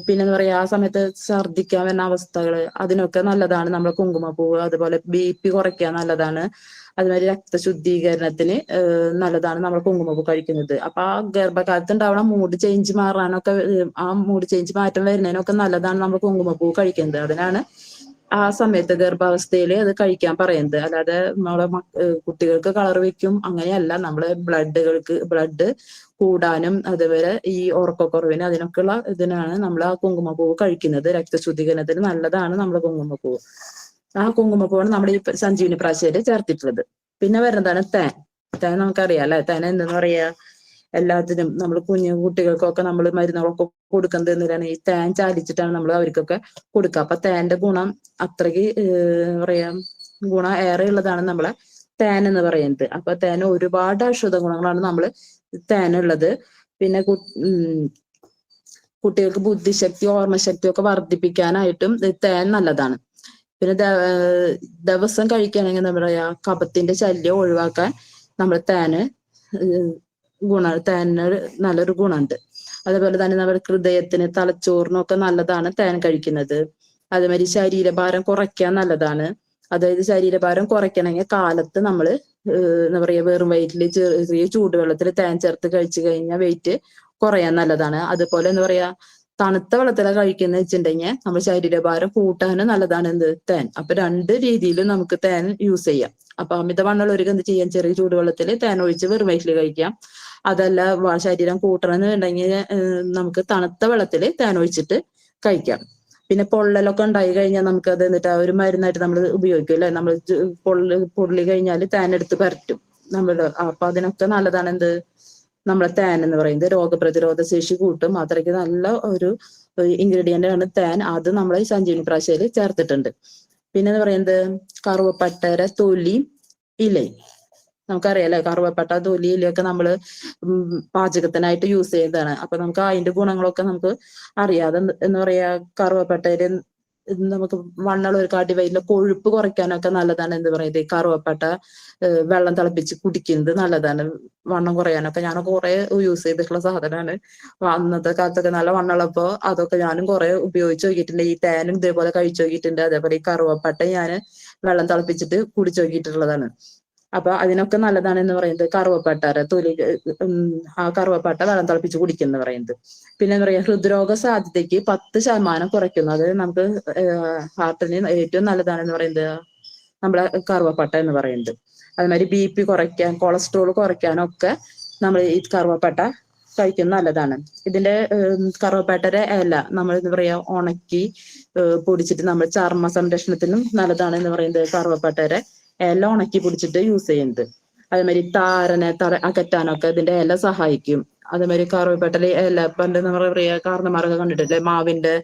പിന്നെ എന്താ പറയാ ആ സമയത്ത് ഛർദ്ദിക്കാൻ വരുന്ന അവസ്ഥകള് അതിനൊക്കെ നല്ലതാണ് നമ്മളെ കുങ്കുമപ്പൂവ്. അതുപോലെ BP കുറയ്ക്കാൻ നല്ലതാണ്. അതുമാതിരി രക്തശുദ്ധീകരണത്തിന് നല്ലതാണ് നമ്മൾ കുങ്കുമപ്പൂ കഴിക്കുന്നത്. അപ്പൊ ആ ഗർഭകാലത്ത് ഉണ്ടാവണ മൂഡ് ചേഞ്ച് മാറാനൊക്കെ, ആ മൂഡ് ചേഞ്ച് മാറ്റം വരുന്നതിനൊക്കെ നല്ലതാണ് നമ്മൾ കുങ്കുമപ്പൂ കഴിക്കുന്നത്. അതിനാണ് ആ സമയത്ത് ഗർഭാവസ്ഥയിൽ അത് കഴിക്കാൻ പറയുന്നത്. അല്ലാതെ നമ്മളെ കുട്ടികൾക്ക് കളർ വെക്കും അങ്ങനെയല്ല, നമ്മളെ ബ്ലഡ് കൂടാനും അതുപോലെ ഈ ഉറക്കക്കുറവിന് അതിനൊക്കെയുള്ള ഇതിനാണ് നമ്മൾ ആ കുങ്കുമപ്പൂവ് കഴിക്കുന്നത്. രക്തശുദ്ധീകരണത്തിന് നല്ലതാണ് നമ്മൾ കുങ്കുമപ്പൂവ്. ആ കുങ്കുമപ്പൂവാണ് നമ്മുടെ ഈ സഞ്ജീവനി പ്രാശയിൽ ചേർത്തിട്ടുള്ളത്. പിന്നെ വരുന്നതാണ് തേൻ. തേൻ നമുക്കറിയാം അല്ലെ, തേൻ എന്തെന്ന് പറയാ എല്ലാത്തിനും നമ്മൾ കുഞ്ഞു കുട്ടികൾക്കൊക്കെ നമ്മൾ മരുന്നുകളൊക്കെ കൊടുക്കുന്നത് എന്തിനാണ്, ഈ തേൻ ചാലിച്ചിട്ടാണ് നമ്മൾ അവർക്കൊക്കെ കൊടുക്കുക. അപ്പൊ തേന്റെ ഗുണം അത്രയ്ക്ക് പറയാ ഗുണം ഏറെ ഉള്ളതാണ് നമ്മളെ തേൻ എന്ന് പറയുന്നത്. അപ്പൊ തേൻ ഒരുപാട് ഔഷധ ഗുണങ്ങളാണ് നമ്മൾ തേനുള്ളത്. പിന്നെ കുട്ടികൾക്ക് ബുദ്ധിശക്തി, ഓർമ്മശക്തി ഒക്കെ വർദ്ധിപ്പിക്കാനായിട്ടും തേൻ നല്ലതാണ്. പിന്നെ ദിവസം കഴിക്കുകയാണെങ്കിൽ എന്താ പറയാ കഫത്തിന്റെ ശല്യം ഒഴിവാക്കാൻ നമ്മൾ തേന് നല്ലൊരു ഗുണമുണ്ട്. അതുപോലെ തന്നെ നമ്മുടെ ഹൃദയത്തിന്, തലച്ചോറിനൊക്കെ നല്ലതാണ് തേൻ കഴിക്കുന്നത്. അതുമാതിരി ശരീരഭാരം കുറയ്ക്കാൻ നല്ലതാണ്. അതായത് ശരീരഭാരം കുറയ്ക്കണമെങ്കിൽ കാലത്ത് നമ്മൾ എന്താ പറയാ വെറും വയറ്റിൽ ചെറിയ ചൂടുവെള്ളത്തിൽ തേൻ ചേർത്ത് കഴിച്ചു കഴിഞ്ഞാൽ വെയിറ്റ് കുറയാൻ നല്ലതാണ്. അതുപോലെ എന്താ പറയാ തണുത്ത വെള്ളത്തിലാണ് കഴിക്കുന്ന വെച്ചിട്ടുണ്ടെങ്കിൽ നമ്മൾ ശരീരഭാരം കൂട്ടാനും നല്ലതാണ് എന്ത്, തേൻ. അപ്പൊ 2 രീതിയിലും നമുക്ക് തേൻ യൂസ് ചെയ്യാം. അപ്പൊ അമിതവണ്ണമുള്ളവർക്ക് എന്ത് ചെയ്യാം, ചെറിയ ചൂടുവെള്ളത്തിൽ തേൻ ഒഴിച്ച് വെറും വയറ്റിൽ കഴിക്കാം. അതല്ല ശരീരം കൂട്ടണമെന്നുണ്ടെങ്കിൽ നമുക്ക് തണുത്ത വെള്ളത്തിൽ തേൻ ഒഴിച്ചിട്ട് കഴിക്കാം. പിന്നെ പൊള്ളലൊക്കെ ഉണ്ടായി കഴിഞ്ഞാൽ നമുക്ക് അത് എന്നിട്ട് ഒരു മരുന്നായിട്ട് നമ്മൾ ഉപയോഗിക്കും അല്ലെ. നമ്മൾ പൊള്ളി കഴിഞ്ഞാൽ തേൻ എടുത്ത് പരട്ടും നമ്മൾ. അപ്പൊ അതിനൊക്കെ നല്ലതാണ് എന്ത്, നമ്മളെ തേൻ എന്ന് പറയുന്നത്. രോഗപ്രതിരോധ ശേഷി കൂട്ടും. അത്രയ്ക്ക് നല്ല ഒരു ഇൻഗ്രീഡിയന്റ് ആണ് തേൻ. അത് നമ്മളെ ഈ സഞ്ജീവനി പ്രാശയിൽ ചേർത്തിട്ടുണ്ട്. പിന്നെ എന്ന് പറയുന്നത് കറുവപ്പട്ടയുടെ തൊലി, ഇല. നമുക്കറിയാലേ കറുവപ്പട്ട തൊലി ഇലയൊക്കെ നമ്മള് പാചകത്തിനായിട്ട് യൂസ് ചെയ്യുന്നതാണ്. അപ്പൊ നമുക്ക് അതിന്റെ ഗുണങ്ങളൊക്കെ നമുക്ക് അറിയാതെ എന്ന് പറയാ കറുവപ്പട്ടയില് നമുക്ക് വണ്ണമുള്ളവർക്കാട്ടി വയറ്റിലെ കൊഴുപ്പ് കുറയ്ക്കാനൊക്കെ നല്ലതാണ്. എന്ത് പറയുന്നത്, ഈ കറുവപ്പട്ട വെള്ളം തിളപ്പിച്ച് കുടിക്കുന്നത് നല്ലതാണ്. വണ്ണം കുറയാനൊക്കെ ഞാനൊക്കെ കുറെ യൂസ് ചെയ്തിട്ടുള്ള സാധനമാണ്. അന്നത്തെ കാലത്തൊക്കെ നല്ല വണ്ണമുള്ളപ്പോ അതൊക്കെ ഞാനും കുറെ ഉപയോഗിച്ച് നോക്കിയിട്ടുണ്ട്. ഈ തേനും ഇതേപോലെ കഴിച്ചു നോക്കിയിട്ടുണ്ട്. അതേപോലെ ഈ കറുവപ്പട്ട ഞാൻ വെള്ളം തിളപ്പിച്ചിട്ട് കുടിച്ചു നോക്കിയിട്ടുള്ളതാണ്. അപ്പൊ അതിനൊക്കെ നല്ലതാണ് എന്ന് പറയുന്നത് കറുവപ്പട്ട തൊലി, ആ കറുവപ്പട്ട വെള്ളം തിളപ്പിച്ച് കുടിക്കുന്ന പറയുന്നത്. പിന്നെ എന്താ പറയാ, ഹൃദ്രോഗ സാധ്യതയ്ക്ക് 10% കുറയ്ക്കുന്നു. അത് നമുക്ക് ഹാർട്ടിന് ഏറ്റവും നല്ലതാണെന്ന് പറയുന്നത് നമ്മളെ കറുവപ്പട്ട എന്ന് പറയുന്നത്. അതുമാതിരി BP കുറയ്ക്കാൻ, കൊളസ്ട്രോൾ കുറയ്ക്കാനൊക്കെ നമ്മൾ ഈ കറുവപ്പട്ട കഴിക്കുന്നത് നല്ലതാണ്. ഇതിന്റെ കറുവപ്പട്ടയുടെ ഇല നമ്മൾ എന്താ പറയാ ഉണക്കി പൊടിച്ചിട്ട് നമ്മൾ ചർമ്മ സംരക്ഷണത്തിനും നല്ലതാണ് എന്ന് പറയുന്നത് കറുവപ്പട്ടയുടെ ഇല ഉണക്കി പൊടിച്ചിട്ട് യൂസ് ചെയ്യുന്നത്. അതേമാതിരി താരനെ അകറ്റാനൊക്കെ ഇതിന്റെ ഇല സഹായിക്കും. അതേമാതിരി കറുവപ്പട്ടയിലെ ഇല പണ്ട് നമ്മൾ പറയാ കാരണന്മാരൊക്കെ കണ്ടിട്ടില്ലേ, മാവിന്റെ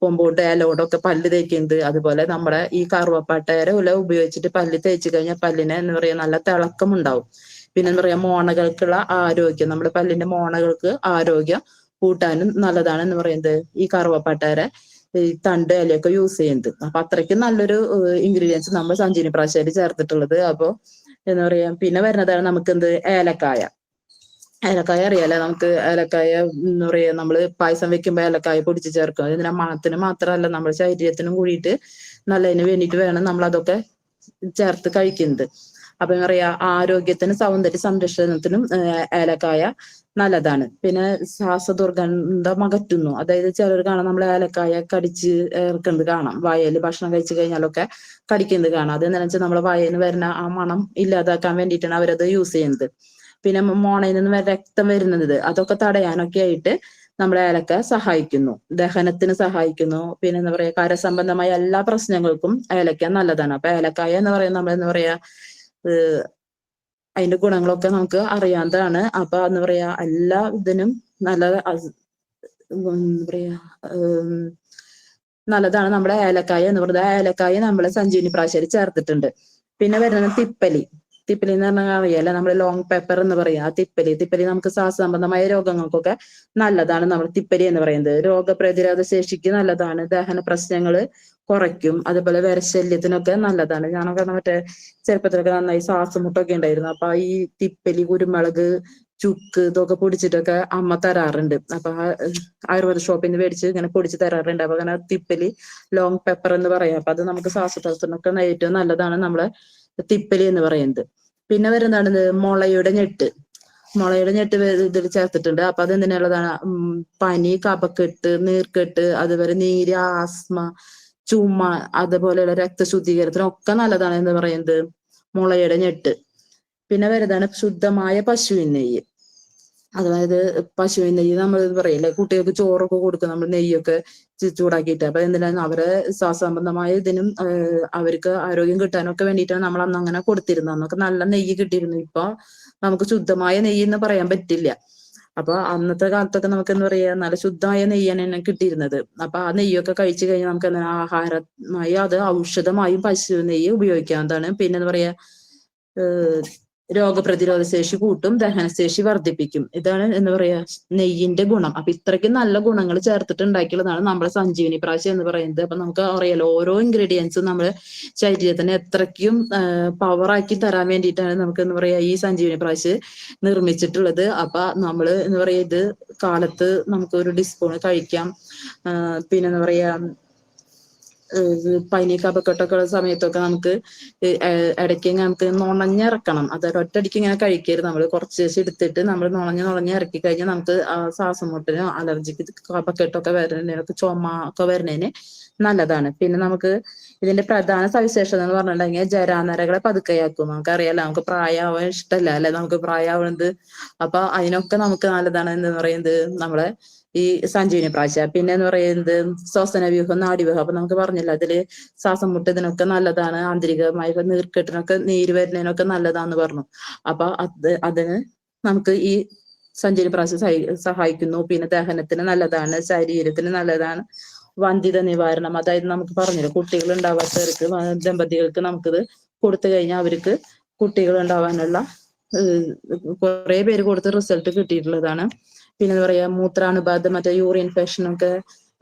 കൊമ്പോട്ട് ഇലയോടൊക്കെ പല്ല് തേക്കുന്നത്. അതുപോലെ നമ്മുടെ ഈ കറുവപ്പട്ടയുടെ ഇല ഉപയോഗിച്ചിട്ട് പല്ല് തേച്ച് കഴിഞ്ഞാൽ പല്ലിന് എന്താ പറയാ നല്ല തിളക്കം ഉണ്ടാവും. പിന്നെ എന്താ പറയാ മോണകൾക്കുള്ള ആരോഗ്യം, നമ്മുടെ പല്ലിന്റെ മോണകൾക്ക് ആരോഗ്യം കൂട്ടാനും നല്ലതാണ് എന്ന് പറയുന്നത് ഈ കറുവപ്പട്ടയുടെ ഈ തണ്ട് ഇലയൊക്കെ യൂസ് ചെയ്യുന്നത്. അപ്പൊ അത്രയ്ക്കും നല്ലൊരു ഇൻഗ്രീഡിയൻസ് നമ്മൾ സഞ്ജീവനി പ്രാശയിൽ ചേർത്തിട്ടുള്ളത്. അപ്പൊ എന്താ പറയാ, പിന്നെ വരുന്നതാണ് നമുക്ക് എന്ത്, ഏലക്കായ. ഏലക്കായ അറിയാലോ നമുക്ക്. ഏലക്കായ എന്താ പറയാ, നമ്മള് പായസം വെക്കുമ്പോ ഏലക്കായ പൊടിച്ച് ചേർക്കും. ഇതിനെ മണത്തിന് മാത്രമല്ല നമ്മുടെ ശരീരത്തിനും കൂടിയിട്ട് നല്ലതിന് വേണ്ടിയിട്ട് വേണം നമ്മൾ അതൊക്കെ ചേർത്ത് കഴിക്കുന്നത്. അപ്പൊ എന്താ പറയാ, ആരോഗ്യത്തിനും സൗന്ദര്യ സംരക്ഷണത്തിനും ഏലക്കായ നല്ലതാണ്. പിന്നെ ശ്വാസദുർഗന്ധം അകറ്റുന്നു. അതായത് ചിലർ കാണാം നമ്മൾ ഏലക്കായ കടിച്ച് ഇറക്കുന്നത് കാണാം, വായയിൽ ഭക്ഷണം കഴിച്ചു കഴിഞ്ഞാലൊക്കെ കടിക്കുന്നത് കാണാം. അതെന്താണെന്ന് വെച്ചാൽ നമ്മളെ വായയിൽ നിന്ന് വരുന്ന ആ മണം ഇല്ലാതാക്കാൻ വേണ്ടിയിട്ടാണ് അവരത് യൂസ് ചെയ്യുന്നത്. പിന്നെ മോണയിൽ നിന്ന് രക്തം വരുന്നത് അതൊക്കെ തടയാനൊക്കെ ആയിട്ട് നമ്മളെ ഏലക്ക സഹായിക്കുന്നു, ദഹനത്തിന് സഹായിക്കുന്നു. പിന്നെ എന്താ പറയാ, കരസംബന്ധമായ എല്ലാ പ്രശ്നങ്ങൾക്കും ഏലക്ക നല്ലതാണ്. അപ്പൊ ഏലക്കായ എന്ന് പറയുന്നത് നമ്മൾ എന്താ പറയാ, അതിന്റെ ഗുണങ്ങളൊക്കെ നമുക്ക് അറിയാവുന്നതാണ്. അപ്പൊ എന്താ പറയാ, എല്ലാ ഇതിനും നല്ല എന്താ പറയാ നല്ലതാണ് നമ്മുടെ ഏലക്കായ എന്ന് പറയുന്നത്. ആ ഏലക്കായ നമ്മളെ സഞ്ജീവനി പ്രാശയിൽ ചേർത്തിട്ടുണ്ട്. പിന്നെ വരുന്നത് തിപ്പലി. തിപ്പലി എന്ന് പറഞ്ഞാൽ അറിയാലോ, നമ്മൾ ലോങ് പെപ്പർ എന്ന് പറയാം. ആ തിപ്പലി നമുക്ക് ശ്വാസസംബന്ധമായ രോഗങ്ങൾക്കൊക്കെ നല്ലതാണ് നമ്മൾ തിപ്പലി എന്ന് പറയുന്നത്. രോഗപ്രതിരോധ ശേഷിക്ക് നല്ലതാണ്, ദഹന പ്രശ്നങ്ങൾ കുറയ്ക്കും. അതുപോലെ വിരശല്യത്തിനൊക്കെ നല്ലതാണ്. ഞാനൊക്കെ മറ്റേ ചെറുപ്പത്തിലൊക്കെ നന്നായി ശ്വാസം മുട്ടൊക്കെ ഉണ്ടായിരുന്നു. അപ്പൊ ഈ തിപ്പലി, കുരുമുളക്, ചുക്ക് ഇതൊക്കെ പൊടിച്ചിട്ടൊക്കെ അമ്മ തരാറുണ്ട്. അപ്പൊ ആയുർവേദ ഷോപ്പിൽ നിന്ന് മേടിച്ച് ഇങ്ങനെ പൊടിച്ച് തരാറുണ്ട്. അപ്പൊ അങ്ങനെ തിപ്പലി, ലോങ് പെപ്പർ എന്ന് പറയാം. അപ്പൊ അത് നമുക്ക് ശ്വാസതടസ്സത്തിനൊക്കെ ഏറ്റവും നല്ലതാണ് നമ്മളെ തിപ്പലി എന്ന് പറയുന്നത്. പിന്നെ വരുന്നതാണ് മുളയുടെ ഞെട്ട്. മുളയുടെ ഞെട്ട് ഇതിൽ ചേർത്തിട്ടുണ്ട്. അപ്പൊ അത് എന്തിനുള്ളതാണ്, പനി, കഫക്കെട്ട്, നീർക്കെട്ട്, അതുപോലെ നീര്, ആസ്മ, ചുമ, അതുപോലെയുള്ള രക്തശുദ്ധീകരണത്തിനൊക്കെ നല്ലതാണ് എന്ന് പറയുന്നത് മുളയുടെ ഞെട്ട്. പിന്നെ വരുന്നതാണ് ശുദ്ധമായ പശുവിൻ നെയ്യ്. അതായത് പശുവിൻ നെയ്യ് നമ്മൾ പറയില്ലേ, കുട്ടികൾക്ക് ചോറൊക്കെ കൊടുക്കും നമ്മൾ നെയ്യൊക്കെ ചൂടാക്കിയിട്ട്. അപ്പൊ എന്തിനാണ് അവരെ ശ്വാസസംബന്ധമായ ഇതിനും അവർക്ക് ആരോഗ്യം കിട്ടാനൊക്കെ വേണ്ടിയിട്ടാണ് നമ്മൾ അന്ന് അങ്ങനെ കൊടുത്തിരുന്നത്. അന്നൊക്കെ നല്ല നെയ്യ് കിട്ടിയിരുന്നു. ഇപ്പൊ നമുക്ക് ശുദ്ധമായ നെയ്യ് എന്ന് പറയാൻ പറ്റില്ല. അപ്പൊ അന്നത്തെ കാലത്തൊക്കെ നമുക്ക് എന്താ പറയാ, നല്ല ശുദ്ധമായ നെയ്യാണ് തന്നെ കിട്ടിയിരുന്നത്. അപ്പൊ ആ നെയ്യൊക്കെ കഴിച്ചു കഴിഞ്ഞാൽ നമുക്ക് ആഹാരമായി, അത് ഔഷധമായും പശു നെയ്യ് ഉപയോഗിക്കാവുന്നതാണ്. പിന്നെ എന്താ പറയാ, രോഗപ്രതിരോധ ശേഷി കൂട്ടും, ദഹനശേഷി വർദ്ധിപ്പിക്കും. ഇതാണ് എന്താ പറയാ നെയ്യിന്റെ ഗുണം. അപ്പൊ ഇത്രയ്ക്കും നല്ല ഗുണങ്ങൾ ചേർത്തിട്ട് ഉണ്ടാക്കിയുള്ളതാണ് നമ്മുടെ സഞ്ജീവനി പ്രാശ് എന്ന് പറയുന്നത്. അപ്പൊ നമുക്ക് അറിയാലോ, ഓരോ ഇൻഗ്രീഡിയൻസും നമ്മുടെ ശരീരത്തിന് എത്രയ്ക്കും പവറാക്കി തരാൻ വേണ്ടിയിട്ടാണ് നമുക്ക് എന്താ പറയാ ഈ സഞ്ജീവനി പ്രാശ് നിർമ്മിച്ചിട്ടുള്ളത്. അപ്പൊ നമ്മൾ എന്താ പറയാ, ഇത് കാലത്ത് നമുക്ക് ഒരു ടീസ്പൂൺ കഴിക്കാം. പിന്നെ എന്താ പറയാ, പനി കഫക്കെട്ടൊക്കെ ഉള്ള സമയത്തൊക്കെ നമുക്ക് ഇടയ്ക്ക് നമുക്ക് നുണഞ്ഞിറക്കണം. അത് ഒറ്റയടിക്ക് ഇങ്ങനെ കഴിക്കരുത്. നമ്മൾ കുറച്ച് ദിവസം എടുത്തിട്ട് നമ്മൾ നുണഞ്ഞ് ഇറക്കി കഴിഞ്ഞാൽ നമുക്ക് ശ്വാസം മുട്ടിനോ അലർജിക്ക് കഫക്കെട്ടൊക്കെ വരുന്നതിനൊക്കെ ചുമ ഒക്കെ വരുന്നതിന് നല്ലതാണ്. പിന്നെ നമുക്ക് ഇതിന്റെ പ്രധാന സവിശേഷത എന്ന് പറഞ്ഞിട്ടുണ്ടെങ്കിൽ ജരാനരകളെ പതുക്കെയാക്കും. നമുക്കറിയാലോ, നമുക്ക് പ്രായമാവാൻ ഇഷ്ടമല്ല അല്ലെ, നമുക്ക് പ്രായമാവുന്നത്. അപ്പൊ അതിനൊക്കെ നമുക്ക് നല്ലതാണ് എന്ന് പറയുന്നത് നമ്മളെ ഈ സഞ്ജീവനി പ്രാശ. പിന്നെ എന്ന് പറയുന്നത് ശ്വസന വ്യൂഹം, നാഡീവ്യൂഹം. അപ്പൊ നമുക്ക് പറഞ്ഞില്ല, അതില് ശ്വാസം മുട്ട് ഇതിനൊക്കെ നല്ലതാണ്. ആന്തരികമായി നീർക്കെട്ടിനൊക്കെ, നീര് വരുന്നതിനൊക്കെ നല്ലതാന്ന് പറഞ്ഞു. അപ്പൊ അതിന് നമുക്ക് ഈ സഞ്ജീവനി പ്രാശ സഹായിക്കുന്നു. പിന്നെ ദഹനത്തിന് നല്ലതാണ്, ശരീരത്തിന് നല്ലതാണ്, വന്ധ്യത നിവാരണം. അതായത് നമുക്ക് പറഞ്ഞില്ല, കുട്ടികൾ ഉണ്ടാവാത്തവർക്ക്, ദമ്പതികൾക്ക് നമുക്കിത് കൊടുത്തു കഴിഞ്ഞാൽ അവർക്ക് കുട്ടികൾ ഉണ്ടാവാനുള്ള കുറെ പേര് കൊടുത്ത് റിസൾട്ട് കിട്ടിയിട്ടുള്ളതാണ്. പിന്നെ എന്താ പറയാ, മൂത്രാണുബാധ, മറ്റേ യൂറിൻ ഇൻഫെക്ഷനൊക്കെ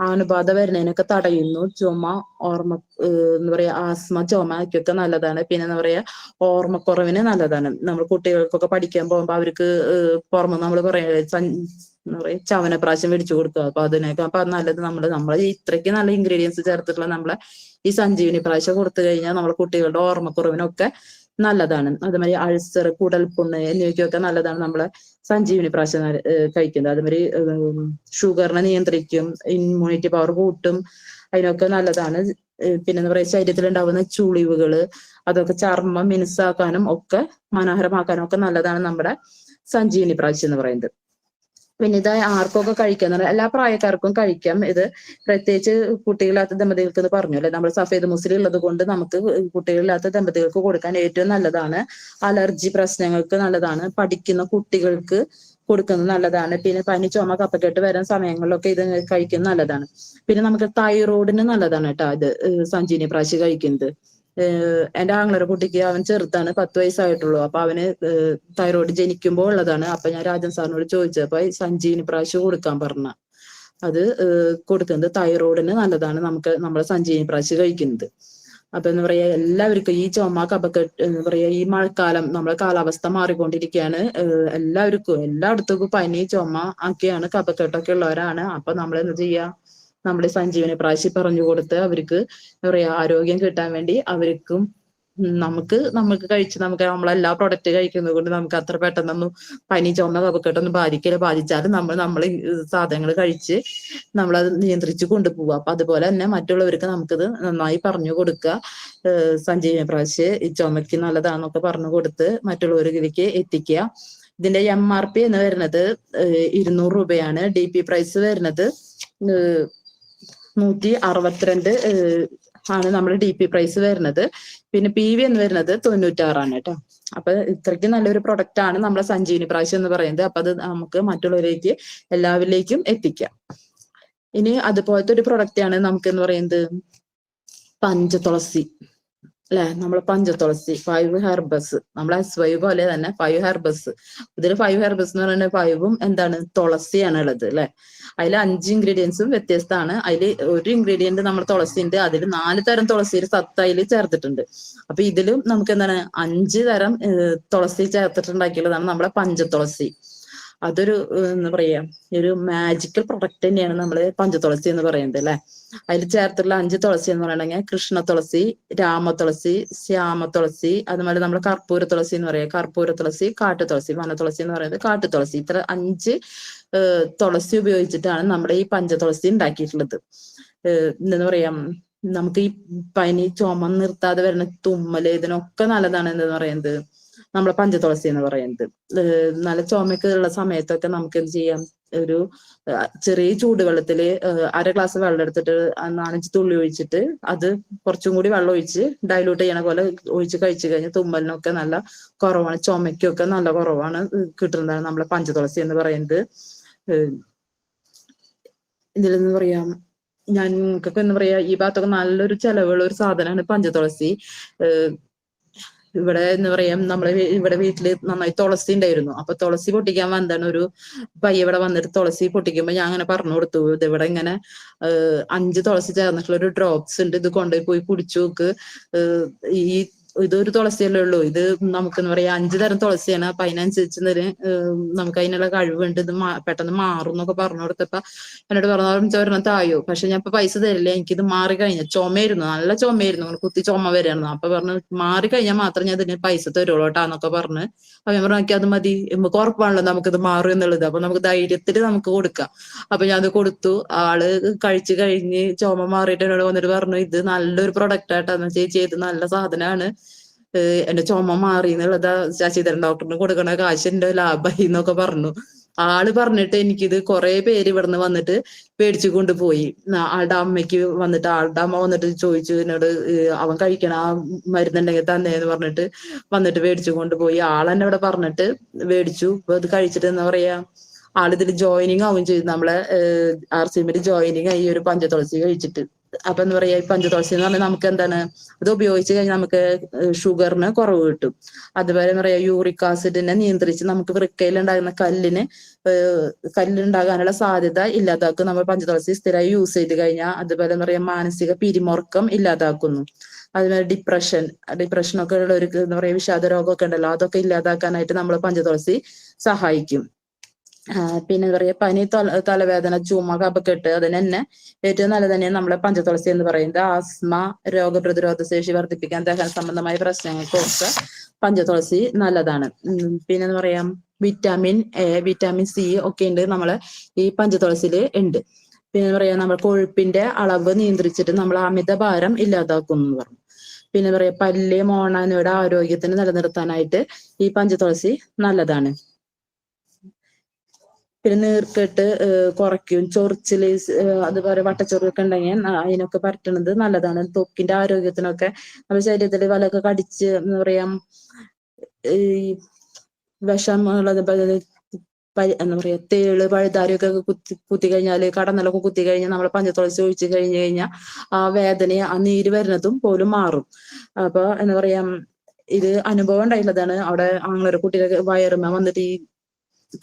അണുബാധ വരുന്നതിനൊക്കെ തടയുന്നു. ചുമ, ഓർമ്മ എന്താ പറയാ ആസ്മ, ചുമക്കൊക്കെ നല്ലതാണ്. പിന്നെ എന്താ പറയാ ഓർമ്മക്കുറവിന് നല്ലതാണ്. നമ്മൾ കുട്ടികൾക്കൊക്കെ പഠിക്കാൻ പോകുമ്പോൾ അവർക്ക് പുറമെ നമ്മൾ പറയാ എന്താ പറയാ ചവനപ്രാശം മേടിച്ചു കൊടുക്കുക. അപ്പൊ അതിനൊക്കെ അപ്പൊ നല്ലത് നമ്മള് ഇത്രയ്ക്ക് നല്ല ഇൻഗ്രീഡിയൻസ് ചേർത്തിട്ടുള്ള നമ്മളെ ഈ സഞ്ജീവനി പ്രാശം കൊടുത്തു കഴിഞ്ഞാൽ നമ്മളെ കുട്ടികളുടെ ഓർമ്മക്കുറവിനൊക്കെ നല്ലതാണ്. അതുമാതിരി അൾസർ, കുടൽപുണ്ണ് എന്നിവയ്ക്കൊക്കെ നല്ലതാണ് നമ്മളെ സഞ്ജീവനി പ്രാശം കഴിക്കുന്നത്. അതുമാതിരി ഷുഗറിനെ നിയന്ത്രിക്കും, ഇമ്മ്യൂണിറ്റി പവർ കൂട്ടും, അതിനൊക്കെ നല്ലതാണ്. പിന്നെന്താ പറയാ ശരീരത്തിൽ ഉണ്ടാവുന്ന ചുളിവുകള് അതൊക്കെ ചർമ്മം മിനുസാക്കാനും ഒക്കെ മനോഹരമാക്കാനും ഒക്കെ നല്ലതാണ് നമ്മുടെ സഞ്ജീവനി പ്രാശം എന്ന് പറയുന്നത്. പിന്നെ ഇത് ആർക്കൊക്കെ കഴിക്കാം, എല്ലാ പ്രായക്കാർക്കും കഴിക്കാം. ഇത് പ്രത്യേകിച്ച് കുട്ടികളില്ലാത്ത ദമ്പതികൾക്ക് എന്ന് പറഞ്ഞു അല്ലെ, നമ്മൾ സഫേദ് മുസ്ലി ഉള്ളത് കൊണ്ട് നമുക്ക് കുട്ടികളില്ലാത്ത ദമ്പതികൾക്ക് കൊടുക്കാൻ ഏറ്റവും നല്ലതാണ്. അലർജി പ്രശ്നങ്ങൾക്ക് നല്ലതാണ്. പഠിക്കുന്ന കുട്ടികൾക്ക് കൊടുക്കുന്നത് നല്ലതാണ്. പിന്നെ പനി, ചുമ, കഫക്കെട്ട് വരുന്ന സമയങ്ങളിലൊക്കെ ഇത് കഴിക്കുന്നത് നല്ലതാണ്. പിന്നെ നമുക്ക് തൈറോയിഡിന് നല്ലതാണ് കേട്ടോ ഇത് സഞ്ജീവനി പ്രാശി കഴിക്കുന്നത്. എന്റെ ആങ്ങളയുടെ കുട്ടിക്ക്, അവൻ ചെറുതാണ്, 10 വയസ്സായിട്ടുള്ളൂ. അപ്പൊ അവന് തൈറോയിഡ് ജനിക്കുമ്പോൾ ഉള്ളതാണ്. അപ്പൊ ഞാൻ രാജൻ സാറിനോട് ചോദിച്ചപ്പോ സഞ്ജീവനി പ്രാശി കൊടുക്കാൻ പറഞ്ഞ അത് കൊടുക്കുന്നത് തൈറോയിഡിന് നല്ലതാണ്. നമ്മളെ സഞ്ജീവനി പ്രാശി കഴിക്കുന്നത്. അപ്പൊ എന്താ പറയാ എല്ലാവർക്കും ഈ ചുമ, കഫക്കെട്ട് എന്താ പറയാ ഈ മഴക്കാലം നമ്മളെ കാലാവസ്ഥ മാറിക്കൊണ്ടിരിക്കുകയാണ്. എല്ലാവർക്കും എല്ലായിടത്തും പനി, ചുമ ഒക്കെയാണ്, കഫക്കെട്ടൊക്കെ ഉള്ളവരാണ്. അപ്പൊ നമ്മൾ എന്താ ചെയ്യാ, നമ്മുടെ സഞ്ജീവനി പ്രാശി പറഞ്ഞു കൊടുത്ത് അവർക്ക് എന്താ പറയാ ആരോഗ്യം കിട്ടാൻ വേണ്ടി അവർക്കും നമുക്ക് കഴിച്ച് നമ്മളെല്ലാ പ്രൊഡക്റ്റ് കഴിക്കുന്നത് കൊണ്ട് നമുക്ക് അത്ര പെട്ടെന്നൊന്നും പനി, ചുമ, കഫക്കെട്ടൊന്നും ബാധിച്ചാലും നമ്മൾ സാധനങ്ങൾ കഴിച്ച് നമ്മളത് നിയന്ത്രിച്ച് കൊണ്ടുപോവുക. അപ്പൊ അതുപോലെ തന്നെ മറ്റുള്ളവർക്ക് നമുക്കിത് നന്നായി പറഞ്ഞു കൊടുക്കുക. സഞ്ജീവനി പ്രാശി ഈ ചുമയ്ക്ക് നല്ലതാണെന്നൊക്കെ പറഞ്ഞു കൊടുത്ത് മറ്റുള്ളവരിലേക്ക് എത്തിക്കുക. ഇതിന്റെ MRP എന്ന് വരുന്നത് 200 രൂപയാണ്. DP പ്രൈസ് വരുന്നത് 162 ആണ് നമ്മുടെ DP പ്രൈസ് വരുന്നത്. പിന്നെ PV എന്ന് വരുന്നത് 96 കേട്ടോ. അപ്പൊ ഇത്രയ്ക്ക് നല്ലൊരു പ്രൊഡക്റ്റ് ആണ് നമ്മളെ സഞ്ജീവനി പ്രാശി എന്ന് പറയുന്നത്. അപ്പൊ അത് നമുക്ക് മറ്റുള്ളവരിലേക്ക് എല്ലാവരിലേക്കും എത്തിക്കാം. ഇനി അതുപോലത്തെ ഒരു പ്രൊഡക്റ്റ് ആണ് നമുക്ക് എന്ന് പറയുന്നത് പഞ്ചതുളസി അല്ലെ. നമ്മളെ പഞ്ചതുളസി 5 ഹെർബസ്, നമ്മളെ SY പോലെ തന്നെ 5 ഹെർബസ്. ഇതിൽ 5 ഹെർബസ് എന്ന് പറയുന്നത് 5ഉം എന്താണ് തുളസിയാണ് ഉള്ളത് അല്ലെ. അതിൽ 5 ഇൻഗ്രീഡിയൻസും വ്യത്യസ്തമാണ്. അതിൽ ഒരു ഇൻഗ്രീഡിയന്റ് നമ്മൾ തുളസി ഉണ്ട്, അതിൽ 4 തരം തുളസിയുടെ സത്ത് അതിൽ ചേർത്തിട്ടുണ്ട്. അപ്പൊ ഇതിലും നമുക്ക് എന്താണ് 5 തരം തുളസി ചേർത്തിട്ടുണ്ടാക്കിയുള്ളതാണ് നമ്മളെ പഞ്ചതുളസി. അതൊരു എന്താ പറയാ ഒരു മാജിക്കൽ പ്രൊഡക്റ്റ് തന്നെയാണ് നമ്മള് പഞ്ചതുളസി എന്ന് പറയുന്നത് അല്ലെ. അതിൽ ചേർത്തുള്ള 5 തുളസി എന്ന് പറയണെങ്കിൽ കൃഷ്ണ തുളസി, രാമതുളസി, ശ്യാമ തുളസി, അതുപോലെ നമ്മൾ കർപ്പൂര തുളസി എന്ന് പറയാം. കർപ്പൂര തുളസി, കാട്ടു തുളസി, വനതുളസി എന്ന് പറയുന്നത് കാട്ടു തുളസി. ഇത്ര 5 തുളസി ഉപയോഗിച്ചിട്ടാണ് നമ്മുടെ ഈ പഞ്ചതുളസി ഉണ്ടാക്കിയിട്ടുള്ളത്. എന്താ പറയാ നമുക്ക് ഈ പനി, ചുമ നിർത്താതെ വരുന്ന തുമ്മല് ഇതിനൊക്കെ നല്ലതാണ് എന്താന്ന് പറയുന്നത് നമ്മളെ പഞ്ചതുളസി എന്ന് പറയുന്നത്. നല്ല ചുമയൊക്കെ ഉള്ള സമയത്തൊക്കെ നമുക്ക് എന്ത് ചെയ്യാം, ഒരു ചെറിയ ചൂടുവെള്ളത്തില് 1/2 ഗ്ലാസ് വെള്ളം എടുത്തിട്ട് 4-5 തുള്ളി ഒഴിച്ചിട്ട് അത് കുറച്ചും കൂടി വെള്ളം ഒഴിച്ച് ഡൈലൂട്ട് ചെയ്യണ പോലെ ഒഴിച്ച് കഴിച്ചു കഴിഞ്ഞാൽ തുമ്മലിനൊക്കെ നല്ല കുറവാണ്, ചുമയ്ക്കൊക്കെ നല്ല കുറവാണ് കിട്ടുന്നതാണ് നമ്മളെ പഞ്ചതുളസി എന്ന് പറയുന്നത്. ഇതിലെന്ന് പറയാം ഞങ്ങൾക്കൊക്കെ എന്താ പറയാ ഈ ഭാഗത്തൊക്കെ നല്ലൊരു ചെലവുള്ള ഒരു സാധനമാണ് പഞ്ചതുളസി. ഇവിടെ എന്താ പറയാ നമ്മളെ ഇവിടെ വീട്ടില് നന്നായി തുളസി ഉണ്ടായിരുന്നു. അപ്പൊ തുളസി പൊട്ടിക്കാൻ വന്നതാണ് ഒരു പയ്യ ഇവിടെ വന്നിട്ട് തുളസി പൊട്ടിക്കുമ്പോ ഞാൻ അങ്ങനെ പറഞ്ഞു കൊടുത്തു, ഇത് ഇവിടെ ഇങ്ങനെ 5 തുളസി ചേർന്നിട്ടുള്ള ഒരു ഡ്രോപ്സ് ഉണ്ട്, ഇത് കൊണ്ടുപോയി കുടിച്ചു നോക്ക്. ഈ ഇതൊരു തുളസിയല്ലേ ഉള്ളൂ, ഇത് നമുക്ക് എന്താ പറയാ 5 തരം തുളസിയാണ്. അപ്പൊ അതിനനുസരിച്ച് നമുക്ക് അതിനുള്ള കഴിവുണ്ട്, ഇത് പെട്ടെന്ന് മാറും എന്നൊക്കെ പറഞ്ഞു കൊടുത്തപ്പോ എന്നോട് പറഞ്ഞു ഒരെണ്ണം തായോ. പക്ഷെ ഞാൻ ഇപ്പൊ പൈസ തരില്ല, എനിക്കിത് മാറി കഴിഞ്ഞ ചുമയായിരുന്നു, നല്ല ചുമയായിരുന്നു, കുത്തി ചുമ വരെയായിരുന്നു. അപ്പൊ പറഞ്ഞു മാറി കഴിഞ്ഞാൽ മാത്രം ഞാൻ ഇതിന് പൈസ തരുള്ളൂട്ടാന്നൊക്കെ പറഞ്ഞ്. അപ്പൊ ഞാൻ പറഞ്ഞു അത് മതി, നമുക്ക് ഉറപ്പാണല്ലോ നമുക്കിത് മാറും എന്നുള്ളത്, അപ്പൊ നമുക്ക് ധൈര്യത്തിൽ നമുക്ക് കൊടുക്കാം. അപ്പൊ ഞാൻ അത് കൊടുത്തു. ആള് കഴിച്ചു കഴിഞ്ഞ് ചുമ മാറിയിട്ട് എന്നോട് വന്നിട്ട് പറഞ്ഞു ഇത് നല്ലൊരു പ്രൊഡക്റ്റ് ആയിട്ടാന്ന് ചേച്ചി, ഇത് നല്ല സാധനമാണ്, എന്റെ ചുമ മാറി എന്നുള്ളത് ശശിധരൻ ഡോക്ടറിന് കൊടുക്കണ കാശ് എന്റെ ലാഭമായി എന്നൊക്കെ പറഞ്ഞു. ആള് പറഞ്ഞിട്ട് എനിക്കിത് കുറെ പേര് ഇവിടുന്ന് വന്നിട്ട് പേടിച്ചു കൊണ്ടുപോയി. ആളുടെ അമ്മയ്ക്ക് വന്നിട്ട് ആളുടെ അമ്മ വന്നിട്ട് ചോദിച്ചു എന്നോട് അവൻ കഴിക്കണ ആ മരുന്നുണ്ടെങ്കിൽ തന്നേന്ന് പറഞ്ഞിട്ട് വന്നിട്ട് മേടിച്ചു കൊണ്ടുപോയി. ആളെന്നെ ഇവിടെ പറഞ്ഞിട്ട് മേടിച്ചു. ഇപ്പൊ ഇത് കഴിച്ചിട്ട് എന്താ പറയാ ആളിതിൽ ജോയിനിങ് ആവുകയും ചെയ്തു. നമ്മളെ RCMൽ ജോയിനിങ് ആയി ഒരു പഞ്ചതുളസി കഴിച്ചിട്ട്. അപ്പൊ എന്താ പറയാ, ഈ പഞ്ചതുളസി എന്ന് പറഞ്ഞാൽ നമുക്ക് എന്താണ്, അത് ഉപയോഗിച്ച് കഴിഞ്ഞാൽ നമുക്ക് ഷുഗറിന് കുറവ് കിട്ടും. അതുപോലെ എന്താ പറയാ, യൂറിക് ആസിഡിനെ നിയന്ത്രിച്ച് നമുക്ക് വൃക്കയിലുണ്ടാകുന്ന കല്ലുണ്ടാകാനുള്ള സാധ്യത ഇല്ലാതാക്കും നമ്മൾ പഞ്ചതുളസി സ്ഥിരമായി യൂസ് ചെയ്ത് കഴിഞ്ഞാൽ. അതുപോലെ എന്താ പറയാ, മാനസിക പിരിമുറുക്കം ഇല്ലാതാക്കുന്നു. അതുപോലെ ഡിപ്രഷനൊക്കെ ഉള്ളവർക്ക് എന്താ പറയാ, വിഷാദ രോഗമൊക്കെ ഉണ്ടല്ലോ, അതൊക്കെ ഇല്ലാതാക്കാനായിട്ട് നമ്മൾ പഞ്ചതുളസി സഹായിക്കും. പിന്നെ എന്താ പറയാ, പനി, തലവേദന, ചുമ, കഫക്കെട്ട്, അതിന് തന്നെ ഏറ്റവും നല്ലത് തന്നെയാണ് നമ്മളെ പഞ്ചതുളസി എന്ന് പറയുന്നത്. ആസ്മ, രോഗപ്രതിരോധ ശേഷി വർദ്ധിപ്പിക്കാൻ, ദഹന സംബന്ധമായ പ്രശ്നങ്ങൾക്കൊക്കെ പഞ്ചതുളസി നല്ലതാണ്. പിന്നെ എന്താ പറയാ, വിറ്റാമിൻ എ, വിറ്റാമിൻ സി ഒക്കെ ഉണ്ട് നമ്മളെ ഈ പഞ്ചതുളസിയിൽ ഉണ്ട്. പിന്നെ പറയാ, നമ്മൾ കൊഴുപ്പിന്റെ അളവ് നിയന്ത്രിച്ചിട്ട് നമ്മൾ അമിതഭാരം ഇല്ലാതാക്കുന്നു എന്ന് പറഞ്ഞു. പിന്നെ പറയാ, പല്ല്, മോണാനയുടെ ആരോഗ്യത്തിന് നിലനിർത്താനായിട്ട് ഈ പഞ്ചതുളസി നല്ലതാണ്. പിന്നെ നീർക്കെട്ട് കുറയ്ക്കും, ചൊറിച്ചില്, അതുപോലെ വട്ടച്ചൊറിയൊക്കെ ഉണ്ടെങ്കിൽ അതിനൊക്കെ പരട്ടണത് നല്ലതാണ്. ത്വക്കിന്റെ ആരോഗ്യത്തിനൊക്കെ നമ്മുടെ ശരീരത്തിൽ വല്ലതൊക്കെ കടിച്ച് എന്താ പറയാ, ഈ വിഷമുള്ളത് എന്താ പറയാ, തേള്, പഴുതാരയൊക്കെ കുത്തി കഴിഞ്ഞാല്, കടന്നലൊക്കെ കുത്തി കഴിഞ്ഞാൽ നമ്മൾ പഞ്ചതുളസി ഒഴിച്ച് കഴിഞ്ഞു കഴിഞ്ഞാൽ ആ വേദന, ആ നീര് വരുന്നതും പോലും മാറും. അപ്പൊ എന്താ പറയാ, ഇത് അനുഭവം ഉണ്ടായിട്ടുള്ളതാണ്. അവിടെ ആങ്ങളൊരു കുട്ടിയുടെ വയറുമ്മ വന്നിട്ട് ഈ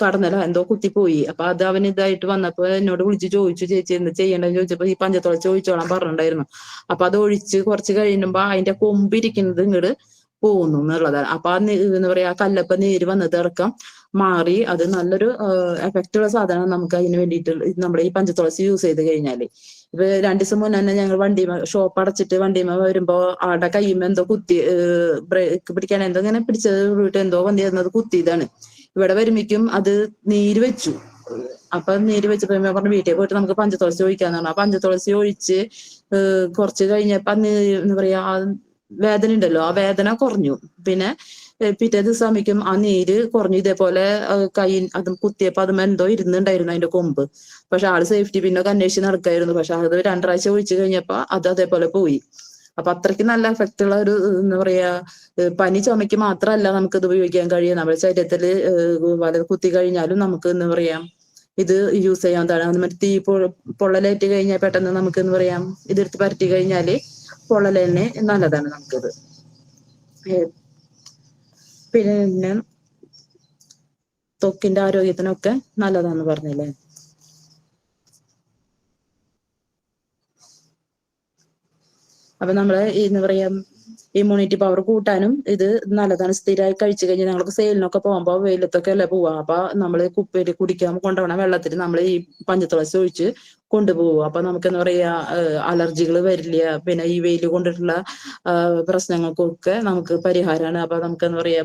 കടന്നല എന്തോ കുത്തിപ്പോയി. അപ്പൊ അത് അവൻ ഇതായിട്ട് വന്നപ്പോ എന്നോട് വിളിച്ച് ചോദിച്ചു, ചേച്ചി എന്ത് ചെയ്യണ്ടെന്ന് ചോദിച്ചപ്പോ ഈ പഞ്ചതുളസി ഒഴിച്ചോളാൻ പറഞ്ഞിട്ടുണ്ടായിരുന്നു. അപ്പൊ അത് ഒഴിച്ച് കുറച്ച് കഴിയുമ്പോ അതിന്റെ കൊമ്പിരിക്കുന്നത് ഇങ്ങോട്ട് പോകുന്നു എന്നുള്ളതാണ്. അപ്പൊ ആ എന്താ പറയാ, കല്ലപ്പ നീര് വന്നത് ഇറക്കം മാറി. അത് നല്ലൊരു എഫക്റ്റ് ഉള്ള സാധനം നമുക്ക് അതിന് വേണ്ടിയിട്ട് നമ്മുടെ ഈ പഞ്ചതുളസി യൂസ് ചെയ്ത് കഴിഞ്ഞാല്. ഇപ്പൊ 2 ദിവസം മുന്നേ തന്നെ ഞങ്ങൾ ഷോപ്പ് അടച്ചിട്ട് വണ്ടിമ വരുമ്പോ ആടെ കയ്യുമ്പോ എന്തോ കുത്തി, ബ്രേക്ക് പിടിക്കാൻ എന്തോ ഇങ്ങനെ പിടിച്ചത് എന്തോ വന്നിരുന്നത് കുത്തിയതാണ്. ഇവിടെ വരുമ്പോഴേക്കും അത് നീര് വെച്ചു. അപ്പൊ നീര് വെച്ചപ്പോ പറഞ്ഞു വീട്ടിൽ പോയിട്ട് നമുക്ക് പഞ്ചതുളസി ഒഴിക്കാന്ന് പറഞ്ഞു. ആ പഞ്ചതുളസി ഒഴിച്ച് കുറച്ച് കഴിഞ്ഞപ്പോ എന്താ പറയാ, വേദന ഉണ്ടല്ലോ, ആ വേദന കുറഞ്ഞു. പിന്നെ പിറ്റേ ദിവസം ആകുമ്പോഴേക്കും ആ നീര് കുറഞ്ഞു. ഇതേപോലെ കൈ അതും കുത്തിയപ്പോ അതും എന്തോ ഇരുന്നുണ്ടായിരുന്നു അതിന്റെ കൊമ്പ്. പക്ഷെ ആള് സേഫ്റ്റി പിന്നൊക്കെ അന്വേഷിച്ച് നടക്കായിരുന്നു. പക്ഷെ അത് 2 പ്രാവശ്യം ഒഴിച്ചു കഴിഞ്ഞപ്പോ അത് അതേപോലെ പോയി. അപ്പൊ അത്രയ്ക്ക് നല്ല എഫക്റ്റ് ഉള്ള ഒരു എന്താ പറയാ, പനി ചുമയ്ക്ക് മാത്രമല്ല നമുക്ക് ഇത് ഉപയോഗിക്കാൻ കഴിയും. നമ്മുടെ ശരീരത്തില് വല കുത്തി കഴിഞ്ഞാലും നമുക്ക് എന്താ പറയാ, ഇത് യൂസ് ചെയ്യാവുന്നതാണ്. മറ്റേ തീ പൊള്ളലേറ്റ് കഴിഞ്ഞാൽ പെട്ടെന്ന് നമുക്ക് എന്താ പറയാ, ഇതെടുത്ത് പരട്ടി കഴിഞ്ഞാല് പൊള്ളലേന് നല്ലതാണ് നമുക്കിത്. പിന്നെ ത്വക്കിന്റെ ആരോഗ്യത്തിനൊക്കെ നല്ലതാന്ന് പറഞ്ഞില്ലേ. അപ്പൊ നമ്മള് എന്താ പറയാ, ഇമ്മ്യൂണിറ്റി പവർ കൂട്ടാനും ഇത് നല്ലതാണ്. സ്ഥിരമായി കഴിച്ചു കഴിഞ്ഞാൽ ഞങ്ങൾക്ക് സെയിലിനൊക്കെ പോകുമ്പോ വെയിലത്തൊക്കെ അല്ലേ പോവാ. അപ്പൊ നമ്മള് കുപ്പിയിൽ കുടിക്കാൻ കൊണ്ടുപോകണ വെള്ളത്തിൽ നമ്മൾ ഈ പഞ്ചതുളസി ഒഴിച്ച് കൊണ്ടുപോകും. അപ്പൊ നമുക്ക് എന്താ പറയാ, അലർജികൾ വരില്ല. പിന്നെ ഈ വെയിൽ കൊണ്ടിട്ടുള്ള പ്രശ്നങ്ങൾക്കൊക്കെ നമുക്ക് പരിഹാരമാണ്. അപ്പൊ നമുക്ക് എന്താ പറയാ,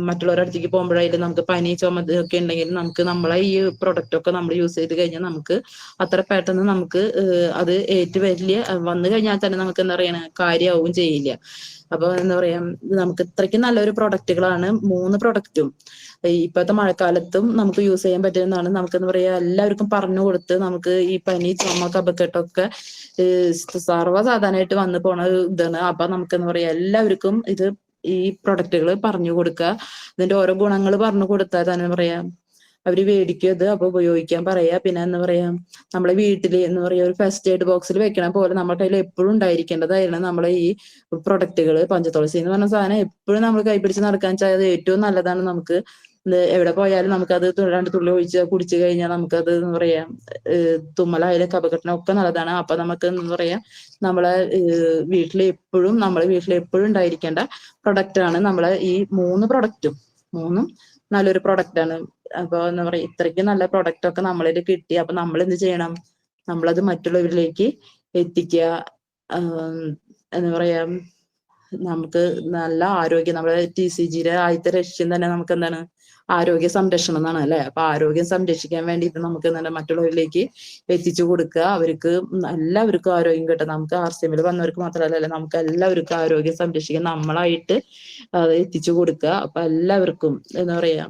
മറ്റുള്ളവരുടെ അടുത്തേക്ക് പോകുമ്പോഴായാലും നമുക്ക് പനി ചുമ ഒക്കെ ഉണ്ടെങ്കിൽ നമുക്ക് നമ്മളെ ഈ പ്രൊഡക്റ്റ് ഒക്കെ നമ്മൾ യൂസ് ചെയ്ത് കഴിഞ്ഞാൽ നമുക്ക് അത്ര പെട്ടെന്ന് നമുക്ക് അത് വരില്ല. വന്നു കഴിഞ്ഞാൽ തന്നെ നമുക്ക് എന്താ പറയണ, കാര്യമാവും ചെയ്യില്ല. അപ്പൊ എന്താ പറയാ, നമുക്ക് ഇത്രയ്ക്ക് നല്ലൊരു പ്രൊഡക്റ്റുകളാണ് 3 പ്രൊഡക്റ്റും. ഇപ്പോഴത്തെ മഴക്കാലത്തും നമുക്ക് യൂസ് ചെയ്യാൻ പറ്റുന്നതാണ്. നമുക്ക് എന്താ പറയാ, എല്ലാവർക്കും പറഞ്ഞു കൊടുത്ത് നമുക്ക് ഈ പനി ചുമ കഫക്കെട്ടൊക്കെ സർവ്വസാധാരണമായിട്ട് വന്നു പോണ ഇതാണ്. അപ്പൊ നമുക്ക് എന്താ പറയാ, എല്ലാവർക്കും ഇത് ഈ പ്രൊഡക്റ്റുകൾ പറഞ്ഞു കൊടുക്കുക. ഇതിന്റെ ഓരോ ഗുണങ്ങൾ പറഞ്ഞു കൊടുത്താൽ തന്നെ പറയാ അവര് മേടിക്കും ഇത്. അപ്പൊ ഉപയോഗിക്കാൻ പറയാ. പിന്നെ എന്താ പറയാ, നമ്മളെ വീട്ടില് എന്താ പറയാ, ഒരു ഫസ്റ്റ് എയ്ഡ് ബോക്സിൽ വെക്കണ പോലെ നമ്മുടെ കയ്യിൽ എപ്പോഴും ഉണ്ടായിരിക്കേണ്ടതായിരുന്നു നമ്മളെ ഈ പ്രൊഡക്റ്റുകൾ. പഞ്ചതുളസി എന്ന് പറഞ്ഞ സാധനം എപ്പോഴും നമ്മൾ കൈപിടിച്ച് നടക്കാൻ വെച്ചാൽ അത് ഏറ്റവും നല്ലതാണ്. നമുക്ക് എവിടെ പോയാലും നമുക്കത് 2 തുള്ളി ഒഴിച്ച് കുടിച്ചു കഴിഞ്ഞാൽ നമുക്കത് എന്താ പറയാ, തുമ്മലായാലും കഫക്കെട്ടിനൊക്കെ നല്ലതാണ്. അപ്പൊ നമുക്ക് എന്താ പറയാ, നമ്മളെ വീട്ടിൽ എപ്പോഴും ഉണ്ടായിരിക്കേണ്ട പ്രൊഡക്റ്റ് ആണ് നമ്മളെ ഈ 3 പ്രൊഡക്റ്റും. 3ഉം നല്ലൊരു പ്രൊഡക്റ്റ് ആണ്. അപ്പൊ എന്താ പറയാ, ഇത്രയ്ക്ക് നല്ല പ്രൊഡക്റ്റ് ഒക്കെ നമ്മളിൽ കിട്ടി. അപ്പൊ നമ്മൾ എന്ത് ചെയ്യണം, നമ്മളത് മറ്റുള്ളവരിലേക്ക് എത്തിക്കുക. എന്താ പറയാ, നമുക്ക് നല്ല ആരോഗ്യം, നമ്മുടെ TCGയുടെ ആദ്യത്തെ ലക്ഷ്യം തന്നെ നമുക്ക് എന്താണ്, ആരോഗ്യ സംരക്ഷണം എന്നാണ് അല്ലെ. അപ്പൊ ആരോഗ്യം സംരക്ഷിക്കാൻ വേണ്ടിയിട്ട് നമുക്ക് എന്താണ്, മറ്റുള്ളവരിലേക്ക് എത്തിച്ചു കൊടുക്കുക. അവർക്ക് എല്ലാവർക്കും ആരോഗ്യം കിട്ടും. നമുക്ക് RCMൽ വന്നവർക്ക് മാത്രമല്ല, നമുക്ക് എല്ലാവർക്കും ആരോഗ്യം സംരക്ഷിക്കാൻ നമ്മളായിട്ട് എത്തിച്ചു കൊടുക്കുക. അപ്പൊ എല്ലാവർക്കും എന്താ പറയാ,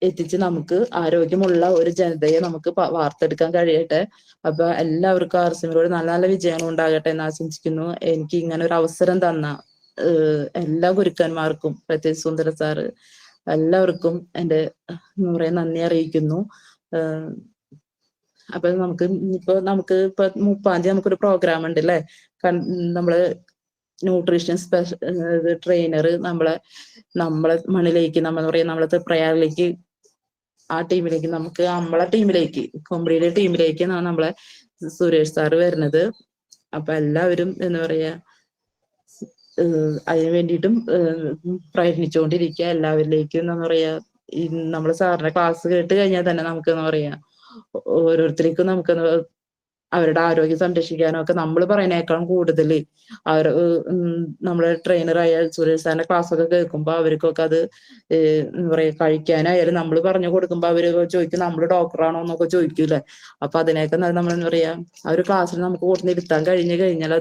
എത്തിച്ച് നമുക്ക് ആരോഗ്യമുള്ള ഒരു ജനതയെ നമുക്ക് വാർത്തെടുക്കാൻ കഴിയട്ടെ. അപ്പൊ എല്ലാവർക്കും RCMയിലൂടെ നല്ല നല്ല വിജയങ്ങൾ ഉണ്ടാകട്ടെ എന്ന് ആശംസിക്കുന്നു. എനിക്ക് ഇങ്ങനെ ഒരു അവസരം തന്ന എല്ലാ ഗുരുക്കന്മാർക്കും, പ്രത്യേകിച്ച് സുന്ദര സാറ്, എല്ലാവർക്കും എന്റെ എന്താ പറയാ, നന്ദി അറിയിക്കുന്നു. അപ്പൊ നമുക്ക് ഇപ്പൊ 30-ാം തീയതി നമുക്കൊരു പ്രോഗ്രാം ഉണ്ട് അല്ലെ. നമ്മള് ന്യൂട്രീഷൻ ട്രെയിനർ നമ്മളെ മണ്ണിലേക്ക് നമ്മളെ പ്രയാറിലേക്ക് ആ ടീമിലേക്ക് നമ്മളെ ടീമിലേക്ക് കൊമ്പിടിയുടെ ടീമിലേക്ക് നമ്മളെ സുരേഷ് സാറ് വരുന്നത്. അപ്പൊ എല്ലാവരും എന്താ പറയാ അതിനു വേണ്ടിയിട്ടും പ്രയത്നിച്ചുകൊണ്ടിരിക്കുക. എല്ലാവരിലേക്കും എന്താ പറയാ നമ്മള് സാറിന്റെ ക്ലാസ് കേട്ട് കഴിഞ്ഞാൽ തന്നെ നമുക്ക് എന്താ പറയാ ഓരോരുത്തർക്കും നമുക്ക് അവരുടെ ആരോഗ്യം സംരക്ഷിക്കാനും ഒക്കെ നമ്മൾ പറയുന്നേക്കാളും കൂടുതൽ നമ്മളെ ട്രെയിനറായ സുരേഷ് സാറിന്റെ ക്ലാസ് ഒക്കെ കേൾക്കുമ്പോ അവർക്കൊക്കെ അത് എന്താ പറയാ കഴിക്കാനായാലും നമ്മൾ പറഞ്ഞു കൊടുക്കുമ്പോ അവര് ചോദിക്കും നമ്മൾ ഡോക്ടറാണോ എന്നൊക്കെ ചോദിക്കൂലേ. അപ്പൊ അതിനൊക്കെ നമ്മൾ എന്താ പറയാ ആ ഒരു ക്ലാസ്സിൽ നമുക്ക് കൂടെ ഇരുത്താൻ കഴിഞ്ഞാൽ